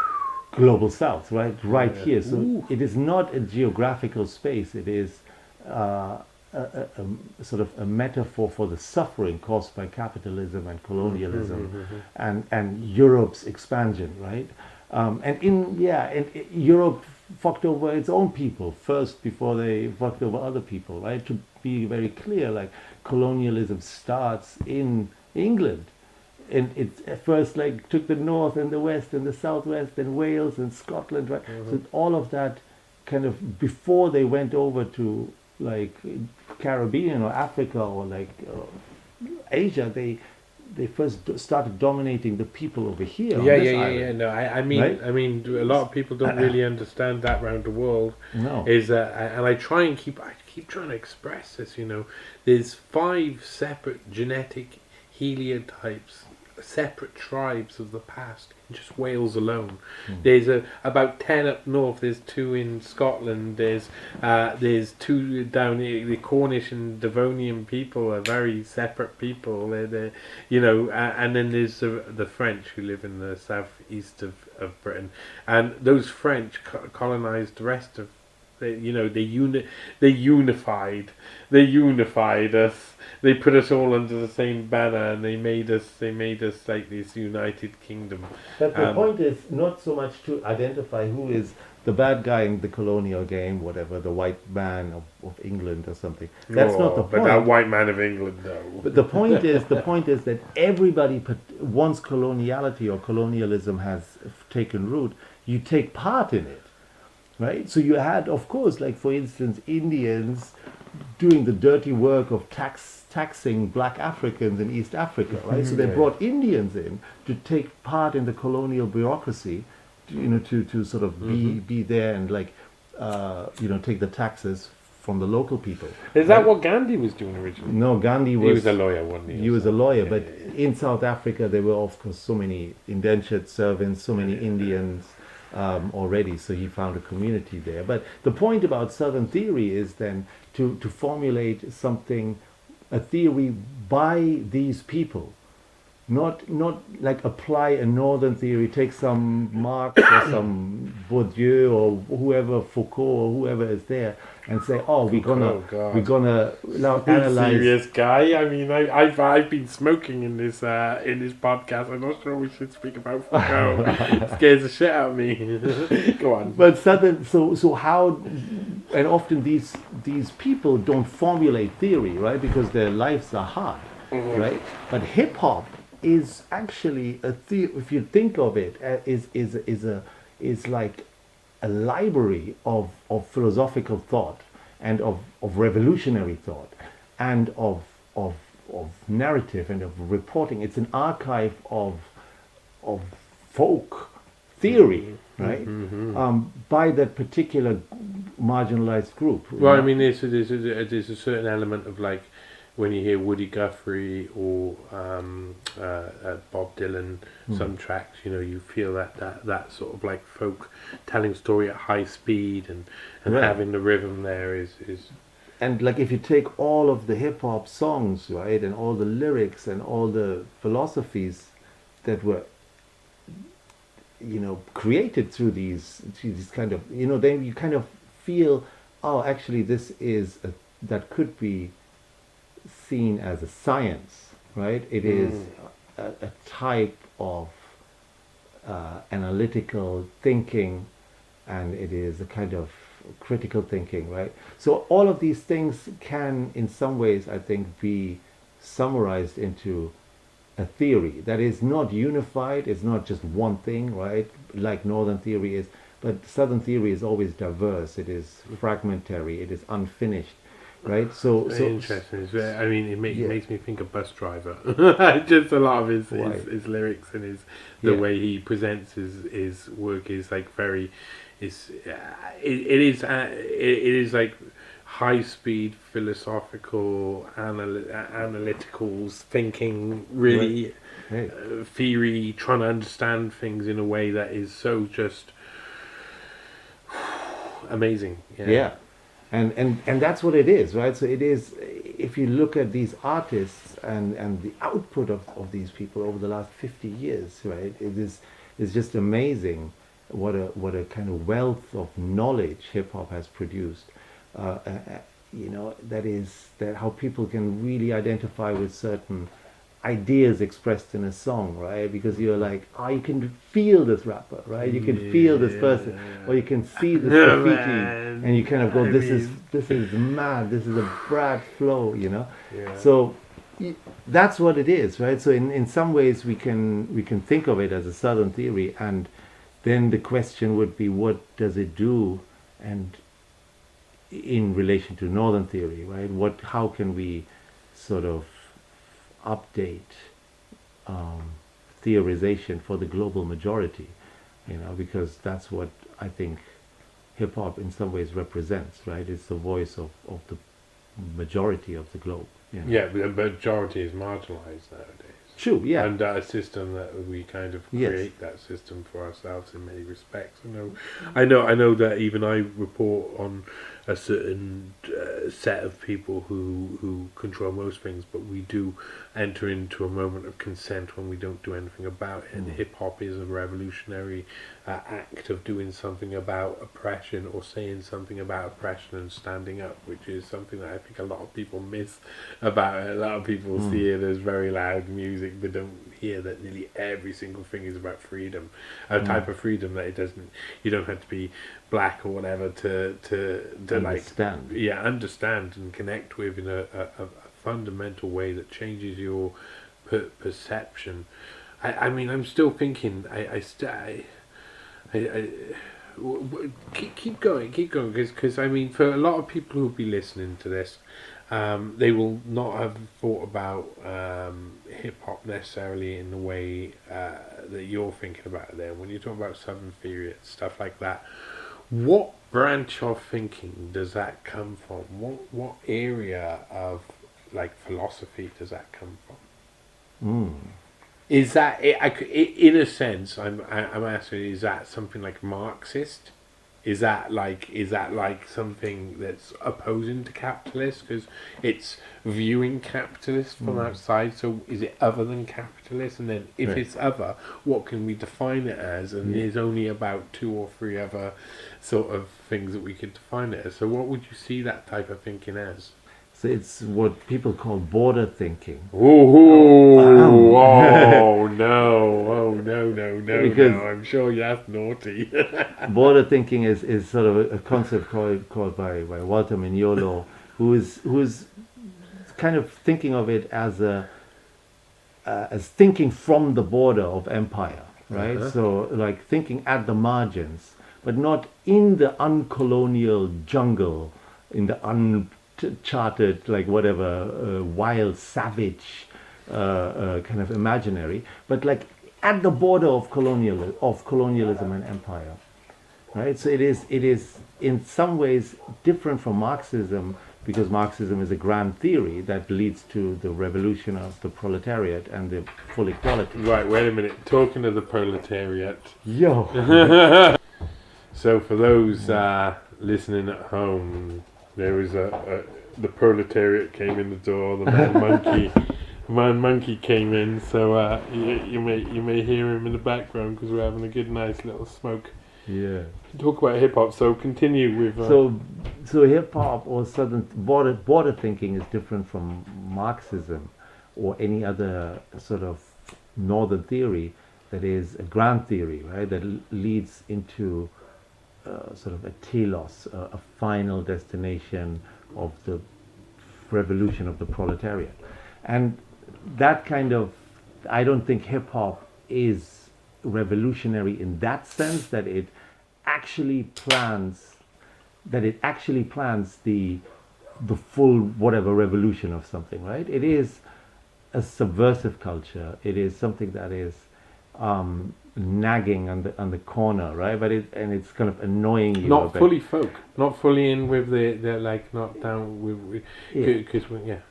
Global South, right? Right here. So it is not a geographical space. It is sort of a metaphor for the suffering caused by capitalism and colonialism and Europe's expansion, right? And Europe fucked over its own people first before they fucked over other people, right? To be very clear, like colonialism starts in England. And it at first like took the north and the west and the southwest and Wales and Scotland, right? So all of that kind of before they went over to like Caribbean or Africa or like Asia, they first started dominating the people over here. Yeah. No, I mean, Right? I mean, a lot of people don't really understand that around the world. No. Is and I keep trying to express this. You know, there's 5 separate genetic heliotypes, separate tribes of the past in just Wales alone. There's about 10 up north. There's 2 in Scotland. There's 2 down here. The Cornish and Devonian people are very separate people. They're you know, and then there's the French who live in the southeast of Britain, and those French colonized the rest of. You know, they unified us. They put us all under the same banner, and they made us like this united kingdom. But the point is not so much to identify who is the bad guy in the colonial game, whatever, the white man of England or something. That's not the point. But that white man of England, no. But the point is that everybody, once coloniality or colonialism has taken root, you take part in it. Right? So you had, of course, like for instance, Indians doing the dirty work of taxing black Africans in East Africa, right? So they brought Indians in to take part in the colonial bureaucracy, to sort of be there and like, take the taxes from the local people. Is that what Gandhi was doing originally? No, Gandhi was... He was a lawyer, wasn't he? He was a lawyer, but in South Africa there were, of course, so many indentured servants, so many Indians, already, so he found a community there. But the point about Southern theory is then to formulate something, a theory by these people, not like apply a Northern theory, take some Marx or some Bourdieu or whoever, Foucault or whoever is there, and say, we're gonna now analyze. Serious guy. I mean, I've been smoking in this podcast. I'm not sure we should speak about Foucault. It scares the shit out of me. Go on. But so how, and often these people don't formulate theory, right? Because their lives are hard, right? But hip hop is actually a if you think of it, is like a library of philosophical thought and of revolutionary thought and of narrative and of reporting. It's an archive of folk theory, right? By that particular marginalized group. Well, I mean, there's a certain element of like when you hear Woody Guthrie or Bob Dylan, some tracks, you feel that sort of like folk telling story at high speed and having the rhythm there is. And like if you take all of the hip hop songs, right, and all the lyrics and all the philosophies that were, created through these kind of, then you kind of feel, actually this is that could be seen as a science, right? It is a type of analytical thinking, and it is a kind of critical thinking, right? So all of these things can, in some ways, I think, be summarized into a theory that is not unified. It's not just one thing, right? Like Northern theory is, but Southern theory is always diverse. It is fragmentary. It is unfinished. Right, so interesting. I mean, it makes me think of Bus Driver. Just a lot of his lyrics and the way he presents his work is like very. It is like high speed philosophical analytical thinking, really theory, trying to understand things in a way that is so just amazing. Yeah. And that's what it is, right? So it is, if you look at these artists and the output of these people over the last 50 years, right? It's just amazing what a kind of wealth of knowledge hip hop has produced. that how people can really identify with certain ideas expressed in a song, right? Because you're like, oh, you can feel this rapper, right? You can feel this person, or you can see this graffiti, and you kind of go, this is mad, this is a Brad flow, Yeah. So that's what it is, right? So in some ways we can think of it as a Southern theory, and then the question would be, what does it do, and in relation to Northern theory, right? How can we sort of update theorization for the global majority, because that's what I think hip hop in some ways represents, right? It's the voice of the majority of the globe. Yeah, but the majority is marginalised nowadays. True, yeah. And a system that we kind of Yes. create that system for ourselves in many respects. I know that even I report on a certain set of people who control most things, but we do enter into a moment of consent when we don't do anything about it. And hip hop is a revolutionary act of doing something about oppression, or saying something about oppression and standing up, which is something that I think a lot of people miss about it. A lot of people see it as very loud music, but don't hear that nearly every single thing is about freedom, a type of freedom that you don't have to be black or whatever to Understand. understand and connect with in a fundamental way that changes your perception. I mean, I'm still thinking. Keep going, because I mean, for a lot of people who'll be listening to this, they will not have thought about hip hop necessarily in the way that you're thinking about it there. When you talk about Southern theory and stuff like that, what branch of thinking does that come from? What area of philosophy does that come from? Is that in a sense? I'm asking. Is that something like Marxist? Is that like something that's opposing to capitalists because it's viewing capitalists from outside? So is it other than capitalist? And then if it's other, what can we define it as? And there's only about 2 or 3 other sort of things that we could define it as. So what would you see that type of thinking as? So it's what people call border thinking. Oh no! Because I'm sure that's naughty. border thinking is sort of a concept called by Walter Mignolo, who's kind of thinking of it as thinking from the border of empire, right? So like thinking at the margins, but not in the uncolonial jungle, in the uncharted, like whatever, wild, savage kind of imaginary, but like at the border of colonialism and empire, right? So it is in some ways different from Marxism, because Marxism is a grand theory that leads to the revolution of the proletariat and the full equality. Right, wait a minute. Talking of the proletariat. Yo. So for those listening at home, there was the proletariat came in the door. The man monkey came in. So you may hear him in the background because we're having a good, nice little smoke. Yeah. Talk about hip hop. So continue with. So hip hop or Southern border thinking is different from Marxism or any other sort of Northern theory that is a grand theory, right? That leads into sort of a telos, a final destination of the revolution of the proletariat. And that kind of, I don't think hip hop is revolutionary in that sense, that it actually plans the full whatever revolution of something, right? It is a subversive culture. It is something that is nagging on the corner, right? But it's kind of annoying you. Not fully folk, not fully in with the like, not down with because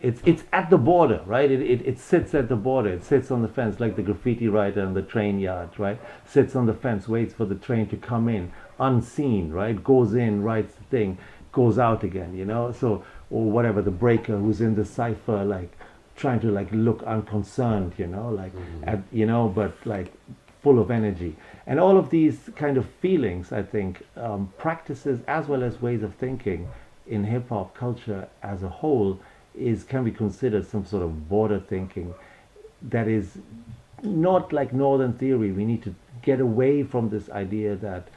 It's at the border, right? It sits at the border. It sits on the fence, like the graffiti writer on the train yard, right? Sits on the fence, waits for the train to come in, unseen, right? Goes in, writes the thing, goes out again, So, or whatever, the breaker who's in the cipher, like trying to like look unconcerned, but like full of energy. And all of these kind of feelings, I think, practices as well as ways of thinking in hip hop culture as a whole can be considered some sort of border thinking that is not like Northern theory. We need to get away from this idea that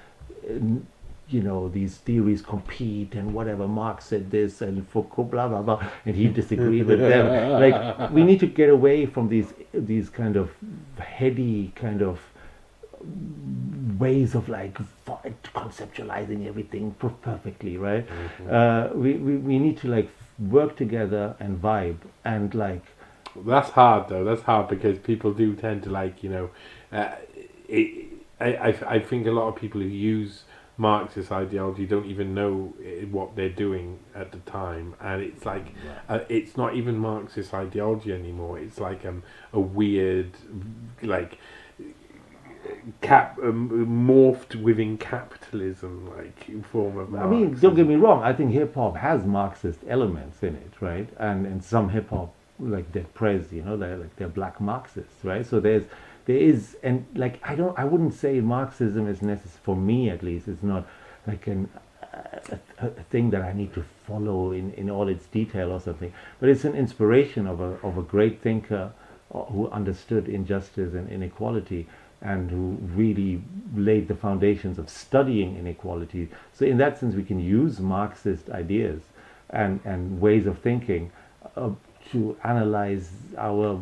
these theories compete and whatever. Marx said this and Foucault blah blah blah, and he disagreed with them. Like we need to get away from these kind of heady kind of ways of like conceptualizing everything perfectly, right? We need to like work together and vibe and like. That's hard though. That's hard because people do tend to like I think a lot of people who use Marxist ideology don't even know what they're doing at the time, and it's like it's not even Marxist ideology anymore. It's like a weird like morphed within capitalism like form of Marxism. I mean, don't get me wrong, I think hip hop has Marxist elements in it, right? And some hip hop like they're they're black Marxists, right? So there is, and like I wouldn't say Marxism is necessary, for me at least. It's not like a thing that I need to follow in all its detail or something, but it's an inspiration of a great thinker who understood injustice and inequality, and who really laid the foundations of studying inequality. So in that sense, we can use Marxist ideas and ways of thinking to analyze our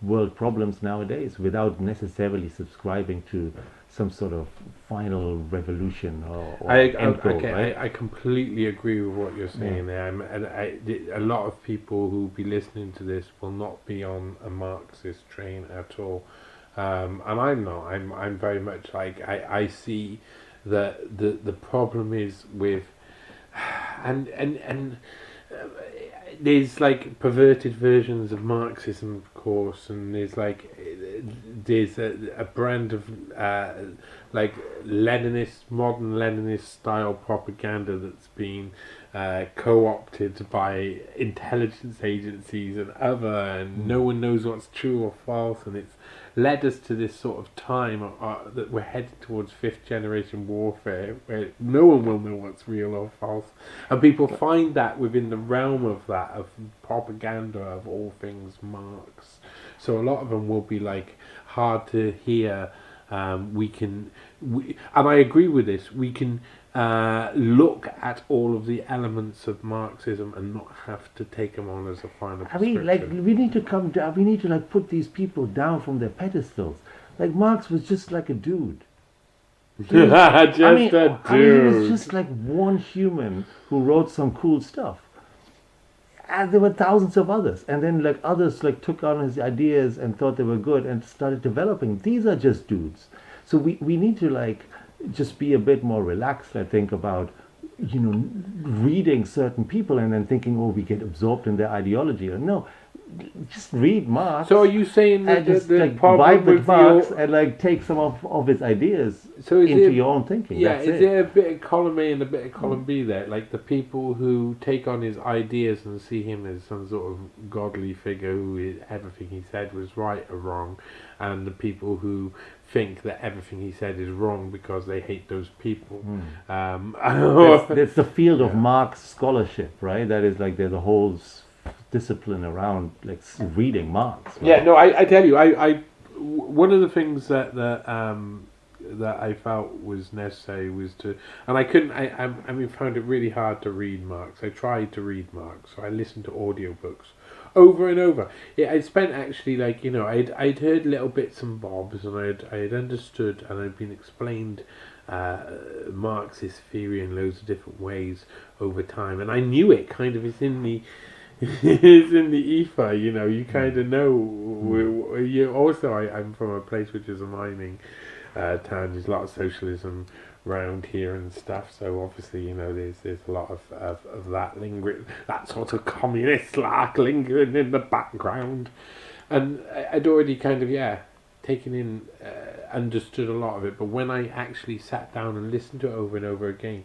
world problems nowadays without necessarily subscribing to some sort of final revolution or end goal, right? I completely agree with what you're saying there. A lot of people who will be listening to this will not be on a Marxist train at all. And I'm not. I'm very much like I see that the problem is with and there's like perverted versions of Marxism, of course, and there's a brand of like modern Leninist style propaganda that's been co-opted by intelligence agencies and no one knows what's true or false, and it's led us to this sort of time that we're headed towards fifth generation warfare where no one will know what's real or false, and people find that within the realm of that, of propaganda, of all things Marx. So a lot of them will be like hard to hear. And I agree with this, we can look at all of the elements of Marxism and not have to take them on as a final prescription. I mean, like, we need to come down, we need to like put these people down from their pedestals. Like Marx was just like a dude. He was just like one human who wrote some cool stuff. And there were thousands of others, and then like others like took on his ideas and thought they were good and started developing. These are just dudes. So we need to like just be a bit more relaxed, I think, about reading certain people and then thinking, oh, we get absorbed in their ideology. Or no, just read Marx. So are you saying that the vibe with Marx and like take some of his ideas into your own thinking? Yeah, That's is there a bit of column A and a bit of column B there? Like the people who take on his ideas and see him as some sort of godly figure everything he said was right or wrong, and the people who think that everything he said is wrong because they hate those people. That's the field of Marx scholarship, right? That is like there's a whole discipline around like reading Marx. Right? Yeah, no, I tell you, one of the things that I felt was necessary was to, and I couldn't, I found it really hard to read Marx. I tried to read Marx, so I listened to audiobooks over and over. Yeah, I spent actually like, I'd heard little bits and bobs, and I had understood, and I'd been explained Marxist theory in loads of different ways over time, and I knew it kind of is in the it's in the ether, you kind of know. You also, I'm from a place which is a mining town. There's a lot of socialism around here and stuff, so obviously there's a lot of that lingering, that sort of communist lark lingering in the background, and I'd already kind of taken in, understood a lot of it, but when I actually sat down and listened to it over and over again,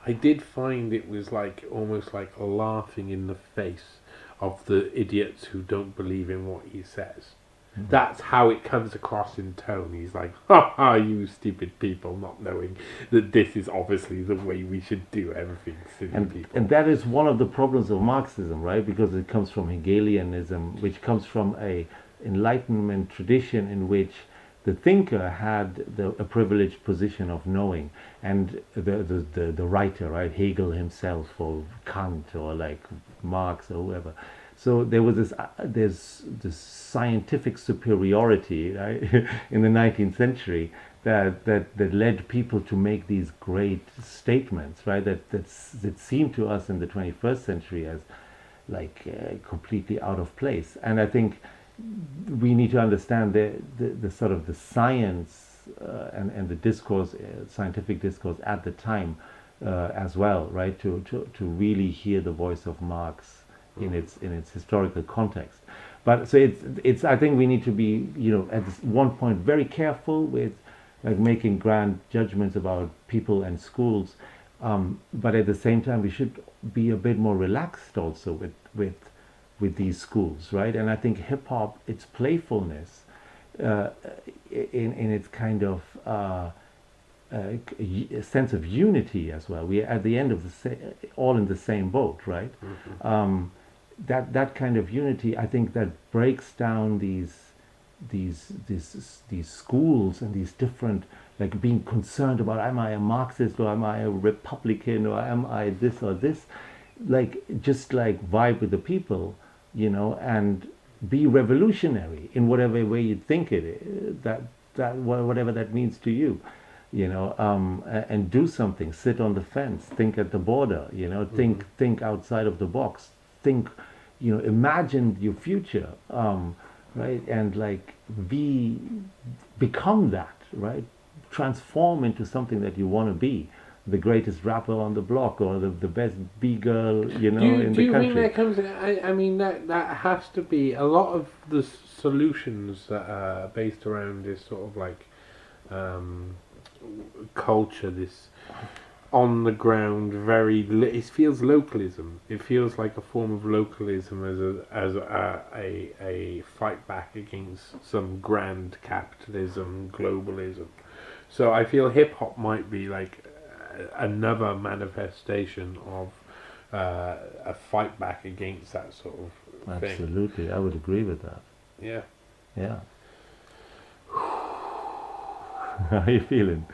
I did find it was like almost like laughing in the face of the idiots who don't believe in what he says. That's how it comes across in tone. He's like, "Ha ha, you stupid people, not knowing that this is obviously the way we should do everything, silly people." And that is one of the problems of Marxism, right? Because it comes from Hegelianism, which comes from a Enlightenment tradition in which the thinker had a privileged position of knowing, and the writer, right, Hegel himself or Kant or like Marx or whoever. So there was this scientific superiority, right, in the 19th century that led people to make these great statements, right, that seemed to us in the 21st century as like completely out of place. And I think we need to understand the sort of the science and the discourse, scientific discourse at the time as well, right, to really hear the voice of Marx in its historical context. But so it's I think we need to be, at this one point very careful with like making grand judgments about people and schools, but at the same time we should be a bit more relaxed also with these schools, right? And I think hip hop, its playfulness, in its kind of a sense of unity as well. We are at the end of all in the same boat, right? That kind of unity, I think, that breaks down these schools and these different, like being concerned about, am I a Marxist or am I a Republican or am I this or this? Like just like vibe with the people, and be revolutionary in whatever way you think it is, that whatever that means to you. And do something, sit on the fence, think at the border, think outside of the box, think, imagine your future, right? And like become that, right? Transform into something that you want to be, the greatest rapper on the block or the best B-girl, in the country. Do you think that comes in, I mean, that has to be a lot of the solutions that are based around this sort of like culture, this on the ground, it feels localism. It feels like a form of localism as a fight back against some grand capitalism, globalism. So I feel hip hop might be like another manifestation of a fight back against that sort of thing. Absolutely, I would agree with that. Yeah. Yeah. How are you feeling?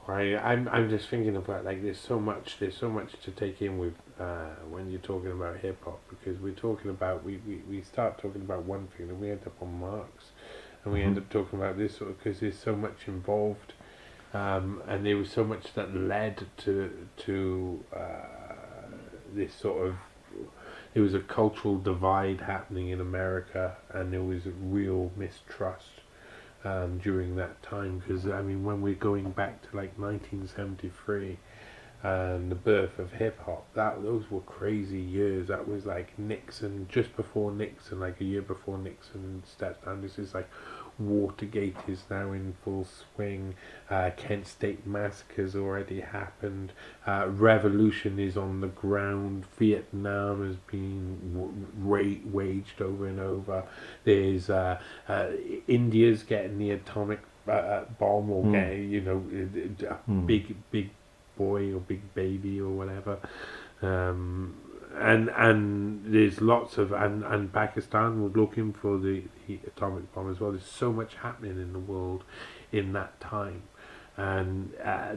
Right, I'm just thinking about like there's so much to take in with when you're talking about hip hop, because we're talking about we start talking about one thing and we end up on Marx, and we end up talking about this sort of, because there's so much involved, and there was so much that led to this sort of, there was a cultural divide happening in America, and there was a real mistrust during that time, because I mean when we're going back to like 1973 and the birth of hip hop, those were crazy years. That was like Nixon, just before Nixon, like a year before Nixon stepped down. This is like Watergate is now in full swing. Kent State massacres already happened. Revolution is on the ground. Vietnam has been waged over and over. There's India's getting the atomic bomb, or getting, big boy or big baby or whatever. And there's lots of, and Pakistan was looking for the atomic bomb as well. There's so much happening in the world in that time, and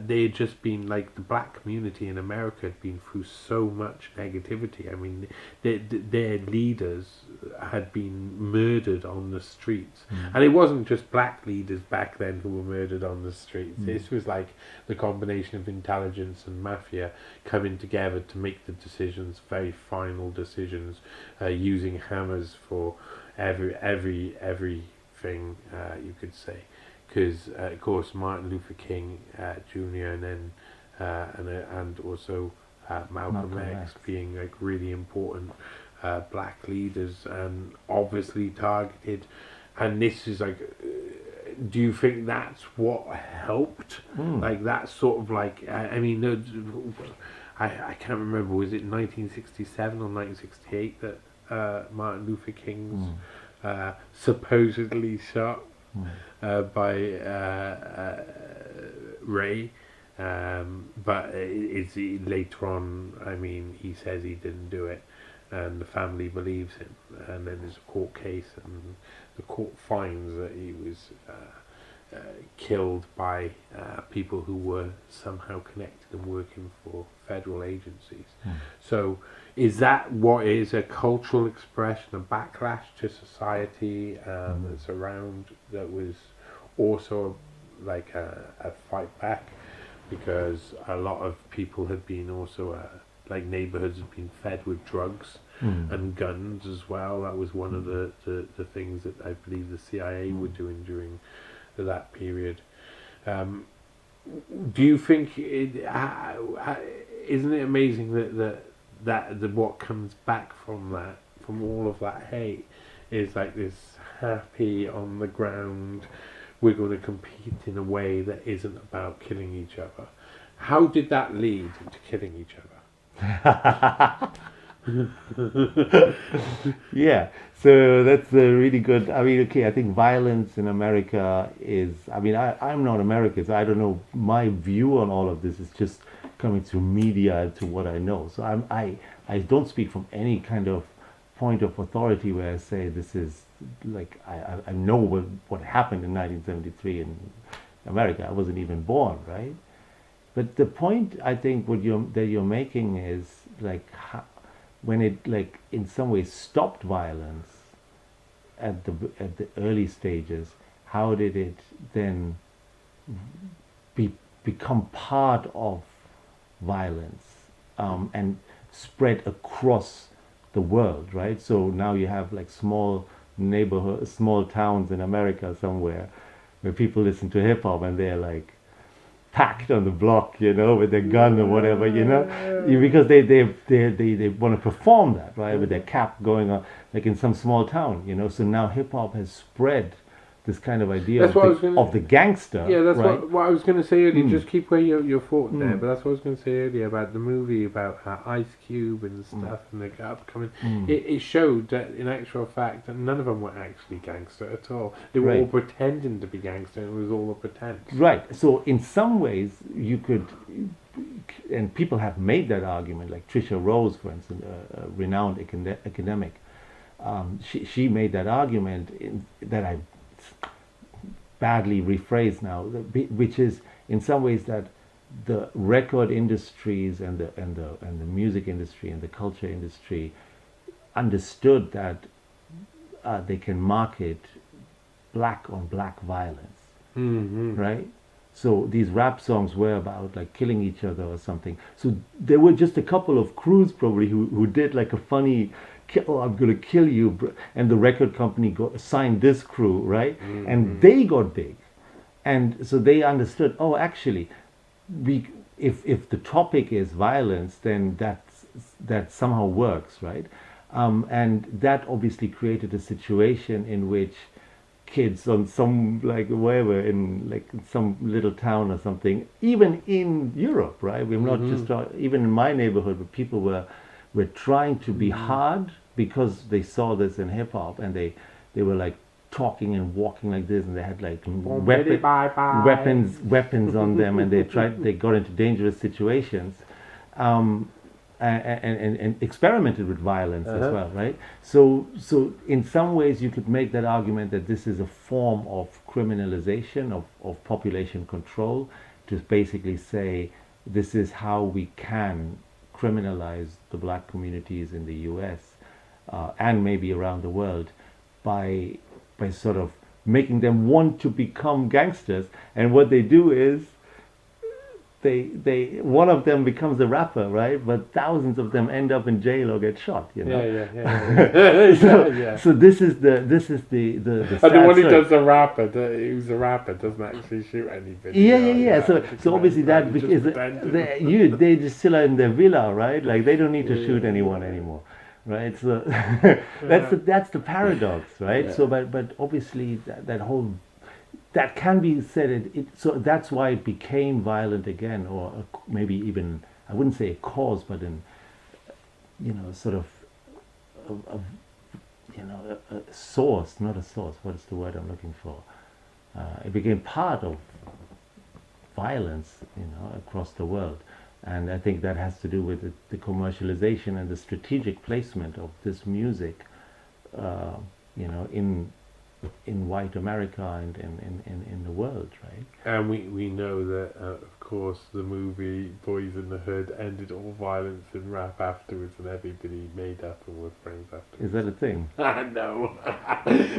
they had just been like, the black community in America had been through so much negativity. I mean, their leaders had been murdered on the streets, and it wasn't just black leaders back then who were murdered on the streets. This was like the combination of intelligence and mafia coming together to make the decisions, very final decisions, using hammers for everything, you could say. Because of course Martin Luther King Jr. and then and also Malcolm X being like really important black leaders, and obviously targeted. And this is like, do you think that's what helped? Like that sort of like, I mean, I can't remember, was it 1967 or 1968 that Martin Luther King's supposedly shot by Ray. But later on, I mean, he says he didn't do it, and the family believes him. And then there's a court case, and the court finds that he was killed by people who were somehow connected and working for federal agencies. So is that what is a cultural expression, a backlash to society that's around, that was also like a fight back? Because a lot of people have been also, like neighborhoods have been fed with drugs and guns as well. That was one of the things that I believe the CIA were doing during that period. Do you think isn't it amazing that what comes back from that, from all of that hate, is like this happy on the ground, we're going to compete in a way that isn't about killing each other? How did that lead into killing each other? Yeah, so that's a really good. I mean, okay, I think violence in America is. I mean, I'm not American, so I don't know. My view on all of this is just coming through media to what I know. So I don't speak from any kind of point of authority where I say this is like I know what happened in 1973 in America. I wasn't even born, right? But the point I think that you're making is like when it like in some ways stopped violence at the early stages, how did it then become part of violence and spread across the world, right? So now you have like small neighborhood, small towns in America somewhere where people listen to hip hop and they're like packed on the block, you know, with their gun or whatever, you know, because they want to perform that, right, with their cap going on, like in some small town, you know. So now hip hop has spread this kind of idea of the gangster. Yeah, that's right? what I was going to say earlier. Just keep where your thought there. But that's what I was going to say earlier about the movie, about Ice Cube and stuff and the upcoming. It showed that in actual fact that none of them were actually gangster at all. They were all pretending to be gangster, and it was all a pretense. Right. So in some ways you could, and people have made that argument, like Trisha Rose, for instance, a renowned academic. She made that argument that I badly rephrased now, which is in some ways that the record industries and the music industry and the culture industry understood that they can market black on black violence, right? So these rap songs were about like killing each other or something. So there were just a couple of crews probably who did like a funny, oh, I'm going to kill you, and the record company signed this crew, right? And they got big, and so they understood, oh, actually, if the topic is violence, then that somehow works, right? And that obviously created a situation in which kids on some, like wherever, in like some little town or something, even in Europe, right? We're not just even in my neighborhood, where people were trying to be hard because they saw this in hip hop, and they were like talking and walking like this, and they had like weapons on them, and they got into dangerous situations, and experimented with violence as well, right? So in some ways you could make that argument that this is a form of criminalization of population control, to basically say this is how we can criminalize the black communities in the US and maybe around the world by sort of making them want to become gangsters. And what they do is they one of them becomes a rapper, right? But thousands of them end up in jail or get shot, you know. So this is the and the one who does the rapper, who's a rapper, doesn't actually shoot anybody. So obviously that because they just still are in their villa, right? Like they don't need to shoot anyone anymore, right? So that's the paradox, right? Yeah. So but obviously that whole, that can be said. So that's why it became violent again, or maybe even, I wouldn't say a cause, but sort of a source, not a source. What's the word I'm looking for? It became part of violence, across the world. And I think that has to do with the commercialization and the strategic placement of this music, in white America and in the world, right? And we know that, of course, the movie Boys in the Hood ended all violence and rap afterwards, and everybody made up and were friends afterwards. Is that a thing? No.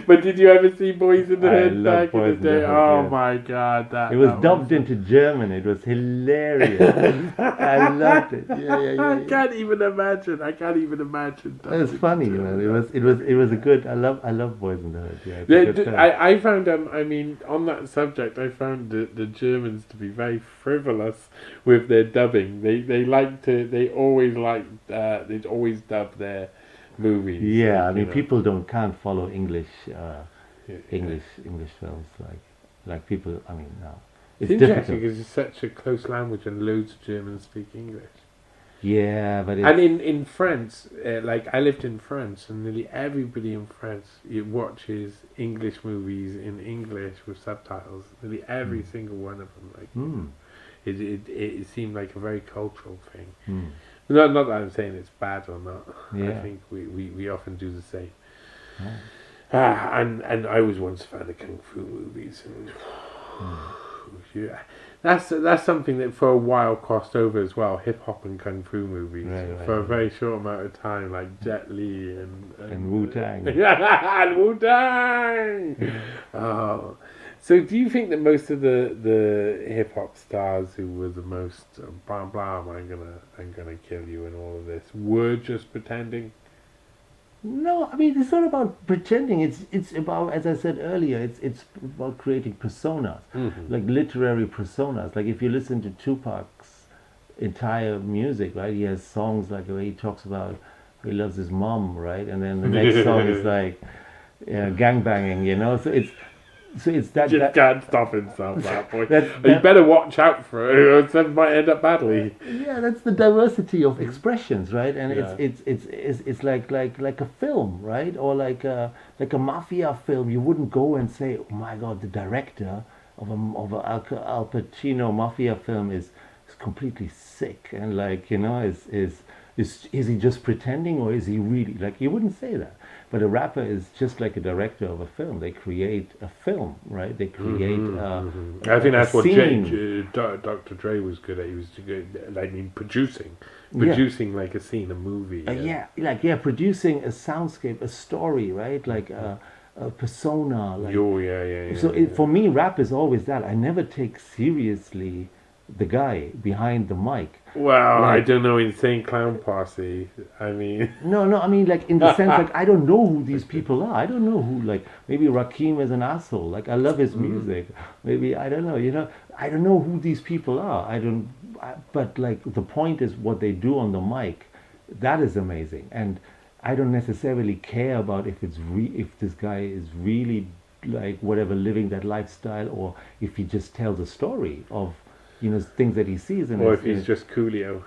But did you ever see Boys in the I Hood love back in the Boys in the day? Hood, Oh yeah. my God, It was dubbed into German. It was hilarious. I loved it. Yeah. I can't even imagine. It was funny, It was a good. I love Boys in the Hood. Yeah, it's a good film. I found on that subject, I found the Germans to be very frivolous with their dubbing. They'd always dub their movies. Yeah, like, people can't follow English Yeah. English films like people. No, It's it's interesting difficult. because it's such a close language and loads of Germans speak English. Yeah, but And in France, I lived in France, and nearly everybody in France watches English movies in English with subtitles. Nearly every single one of them. It seemed like a very cultural thing. Not that I'm saying it's bad or not. Yeah. I think we often do the same. Oh. And I was once a fan of kung fu movies, and yeah, that's something that for a while crossed over as well. Hip hop and kung fu movies for a very short amount of time, like Jet Li and Wu-Tang. and Wu-Tang. Oh. So do you think that most of the hip hop stars who were the most blah blah, I'm gonna kill you and all of this were just pretending? No, it's not about pretending. It's about, as I said earlier, it's about creating personas, like literary personas. Like if you listen to Tupac's entire music, right? He has songs like where he talks about he loves his mom, right? And then the next song is like gangbanging, So it's that. Just can't stop himself, that boy. That- You better watch out for it, or it might end up badly. Yeah, that's the diversity of expressions, right? And Yeah. it's like a film, right? Or like a mafia film. You wouldn't go and say, "Oh my God, the director of a Al Pacino mafia film is completely sick," and is he just pretending, or is he really, like, you wouldn't say that. But a rapper is just like a director of a film. They create a film, right? They create I think that's what scene. Dr. Dre was good at. He was good, producing like a scene, a movie. Producing a soundscape, a story, right? Like a persona. Like, So for me, rap is always that. I never take seriously the guy behind the mic. Well, I don't know, Insane Clown Posse. No, like in the sense, like, I don't know who these people are. I don't know who, like, maybe Rakim is an asshole. Like, I love his music. Maybe, I don't know, I don't know who these people are. But like, the point is what they do on the mic. That is amazing. And I don't necessarily care about if this guy is really, like, whatever, living that lifestyle, or if he just tells a story of, things that he sees. Or if he's just Coolio.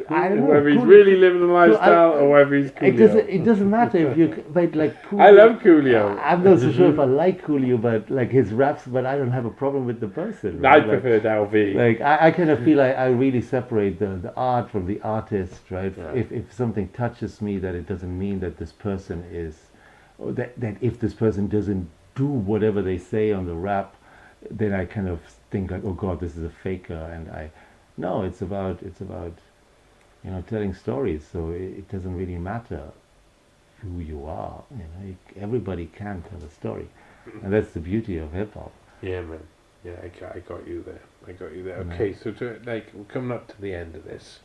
I don't know. Whether he's really living the lifestyle, or whether he's Coolio. It doesn't matter if you, but like, Coolio, I love Coolio. I'm not so sure if I like Coolio, but like his raps, but I don't have a problem with the person. Right? I preferred LV. Like, I kind of feel like I really separate the art from the artist, right? Yeah. If something touches me, that it doesn't mean that this person is, or that if this person doesn't do whatever they say on the rap, then I kind of think like, oh God, this is a faker. No, it's about telling stories. So it doesn't really matter who you are. Everybody can tell a story, and that's the beauty of hip hop. Yeah, man. Yeah, I got you there. Okay, so we're coming up to the end of this.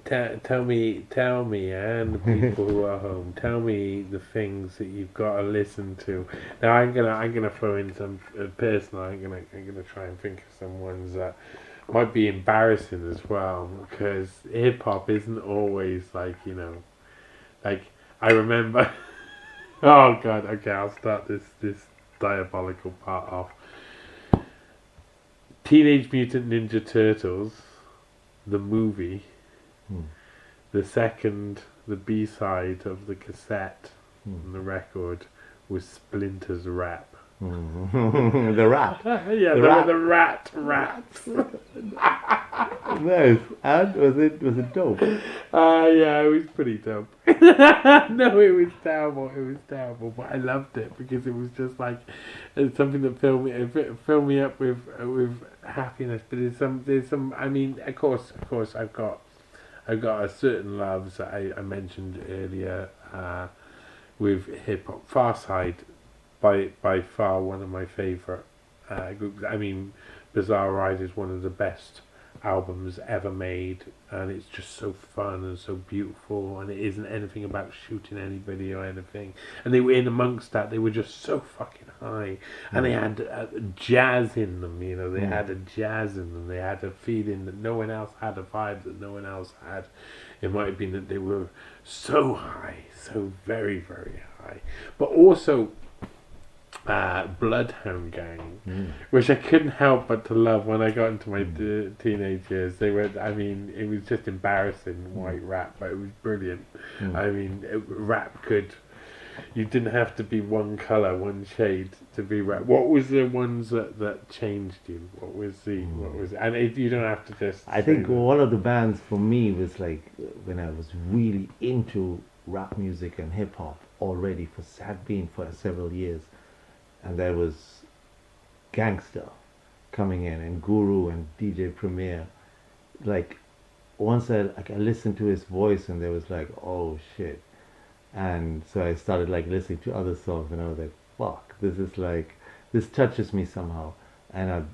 Tell me, and the people who are home, tell me the things that you've got to listen to. Now, I'm gonna throw in some personal. I'm gonna try and think of some ones that might be embarrassing as well, because hip hop isn't always like I remember. Oh God. Okay, I'll start this diabolical part off. Teenage Mutant Ninja Turtles, the movie. The second the B-side of the cassette and the record was Splinter's rap. The rap. Yeah, The the rap. the rat raps. Nice. And was it dope? Yeah, it was pretty dope. No, it was terrible. It was terrible, but I loved it because it was just like it's something that filled me up with happiness. But there's some. I mean, of course, I've got a certain loves that I mentioned earlier with hip hop. Far Side, by far one of my favourite groups. I mean, Bizarre Ride is one of the best albums ever made, and it's just so fun and so beautiful, and it isn't anything about shooting anybody or anything. And they were in amongst that, they were just so fucking high, and they had jazz in them. You know, they had a jazz in them. They had a feeling that no one else had, a vibe that no one else had. It might have been that they were so high, so very, very high, but also Bloodhound Gang, which I couldn't help but to love when I got into my teenage years. They were, I mean, it was just embarrassing white rap, but it was brilliant. I mean, rap you didn't have to be one colour, one shade to be rap. What was the ones that changed you? What was and you don't have to just. I think one of the bands for me was like when I was really into rap music and hip hop already had been for several years. And there was Gangster coming in, and Guru and DJ Premier. Like, once I listened to his voice, and there was like, oh shit. And so I started like listening to other songs, and I was like, fuck, this touches me somehow. And I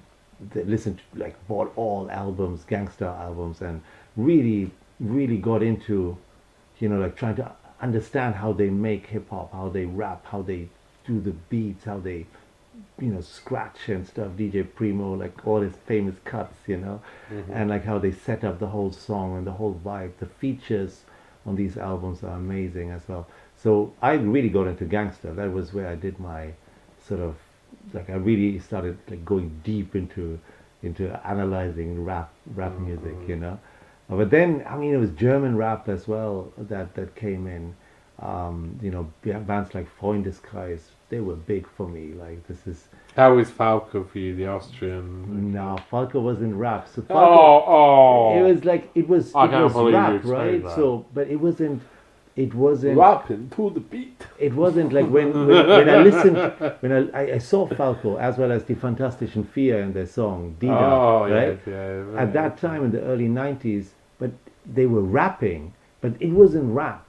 listened to, like, bought all albums, gangster albums, and really, really got into, you know, like trying to understand how they make hip hop, how they rap, how they do the beats, how they, you know, scratch and stuff. DJ Primo, like all his famous cuts, you know, and like how they set up the whole song and the whole vibe. The features on these albums are amazing as well. So I really got into gangster. That was where I did my sort of, like, I really started like going deep into analyzing rap music, you know. But then, I mean, it was German rap as well that came in. You know, bands like Freundeskreis, they were big for me. Like, this is. How was Falco for you, the Austrian? No, Falco wasn't rap. So Falco, it was like it was rap, right? That. So, but it wasn't rapping to the beat. It wasn't like when I listened, when I saw Falco as well as the Fantastischen Vier and their song Dida, right? Yeah, at that time in the early 90s, but they were rapping, but it wasn't rap.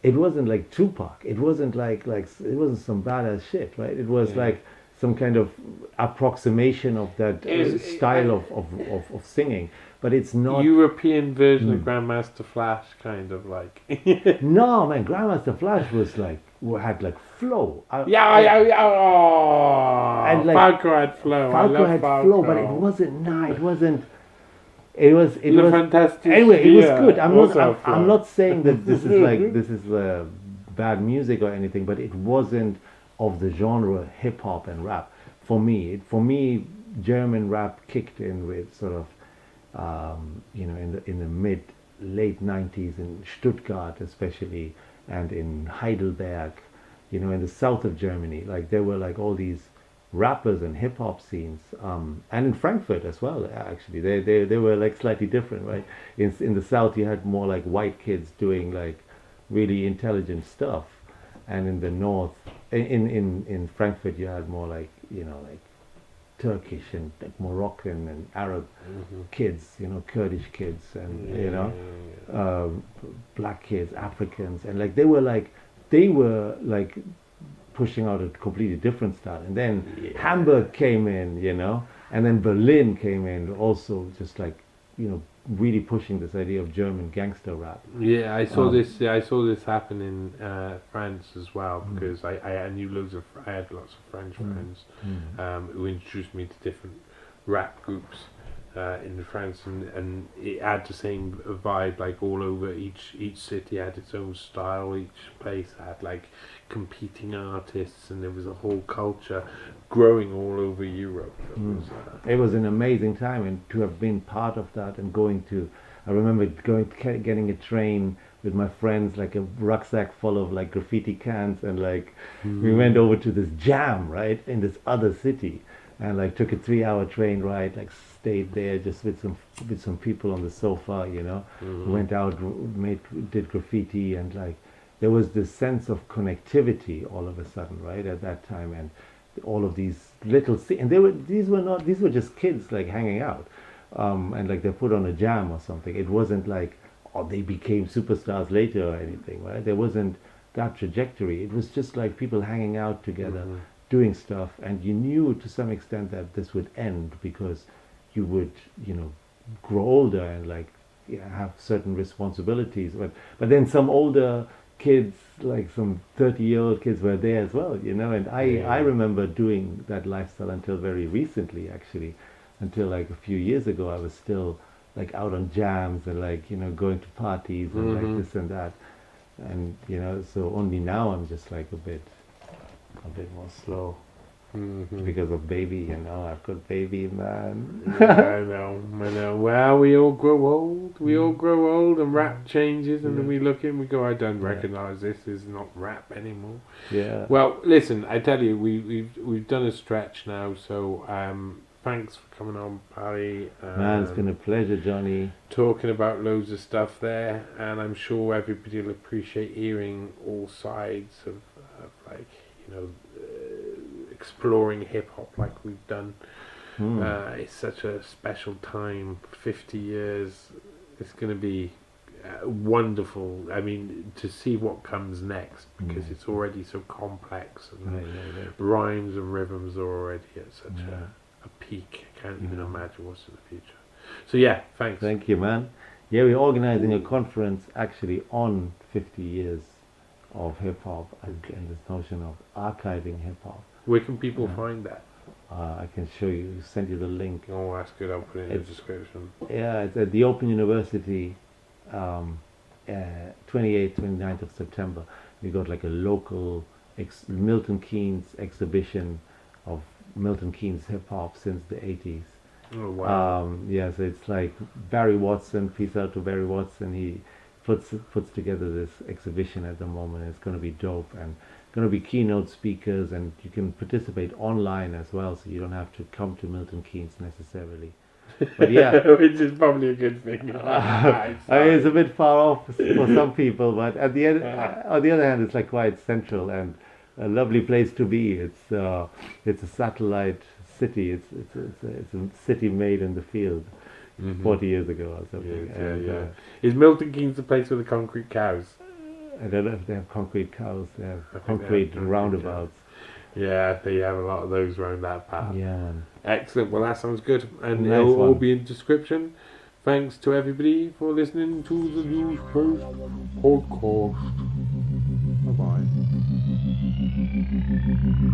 It wasn't like Tupac. It wasn't like it wasn't some badass shit, right? It was like some kind of approximation of that style of singing, but it's not European version of Grandmaster Flash, kind of like. No, man, Grandmaster Flash was like had like flow. And like Falco had flow. Falco had flow, but it wasn't. Nah, it wasn't. It was fantastic. Anyway, it was good. I'm not saying that this is bad music or anything, but it wasn't of the genre hip hop and rap. For me, German rap kicked in with sort of, you know, in the late 90s in Stuttgart especially, and in Heidelberg, you know, in the south of Germany. Like, there were like all these rappers and hip hop scenes, and in Frankfurt as well. Actually, they were like slightly different, right? In the south, you had more like white kids doing like really intelligent stuff, and in the north, in Frankfurt, you had more like, you know, like Turkish and like Moroccan and Arab kids, you know, Kurdish kids, and you know, black kids, Africans, and like they were like pushing out a completely different style. And then Hamburg came in, you know, and then Berlin came in also, just like, you know, really pushing this idea of German gangster rap. Yeah, I saw this. Yeah, I saw this happen in France as well, because I had lots of French friends who introduced me to different rap groups in France, and it had the same vibe. Like, all over, each city had its own style. Each place had like competing artists, and there was a whole culture growing all over Europe. It was an amazing time, and to have been part of that and going to, I remember getting a train with my friends, like a rucksack full of like graffiti cans, and like we went over to this jam, right, in this other city, and like took a 3-hour train ride, like stayed there just with some people on the sofa, you know, went out, did graffiti, and like there was this sense of connectivity all of a sudden, right, at that time, and all of these little and these were just kids like hanging out, and like they put on a jam or something. It wasn't like, oh, they became superstars later or anything, right? There wasn't that trajectory. It was just like people hanging out together, doing stuff, and you knew to some extent that this would end because you would, you know, grow older and like have certain responsibilities. But then some older kids, like some 30-year-old kids, were there as well, you know. And I remember doing that lifestyle until very recently, actually, until like a few years ago. I was still like out on jams and like, you know, going to parties and like this and that, and you know, so only now I'm just like a bit more slow because of baby, you know. I've got baby, man. I know. Well, we all grow old. We all grow old, and rap changes, and then we look in, we go, I don't recognize this is not rap anymore. Yeah. Well, listen, I tell you, we've done a stretch now, so thanks for coming on, Pali. Man, it's been a pleasure, Johnny. Talking about loads of stuff there, and I'm sure everybody will appreciate hearing all sides of like, you know, exploring hip hop like we've done. It's such a special time. 50 years. It's going to be wonderful. I mean, to see what comes next, because it's already so complex, and rhymes and rhythms are already at such a peak. I can't even imagine what's in the future. So yeah, thanks. Thank you, man. Yeah, we're organizing a conference actually on 50 years of hip hop and this notion of archiving hip hop. Where can people find that? I can show you, send you the link. Oh, that's good. I'll put it in the description. Yeah, it's at the Open University, 28th, 29th of September. We got like a local Milton Keynes exhibition of Milton Keynes hip hop since the 80s. Oh, wow. Yeah, so it's like Barry Watson, peace out to Barry Watson. He puts together this exhibition at the moment. It's going to be dope, and going to be keynote speakers, and you can participate online as well, so you don't have to come to Milton Keynes necessarily. But yeah, which is probably a good thing. I mean, it's a bit far off for some people, but at the end, on the other hand, it's like quite central and a lovely place to be. It's a satellite city. It's a city made in the field 40 years ago or something. Yeah. Is Milton Keynes the place with the concrete cows? I don't know if they have concrete cows. They have concrete roundabouts. Yeah, they have a lot of those around that path. Yeah, man. Excellent. Well, that sounds good. And Nice it'll all one. be in description. Thanks to everybody for listening to the NEWSPASTE Podcast. Bye-bye.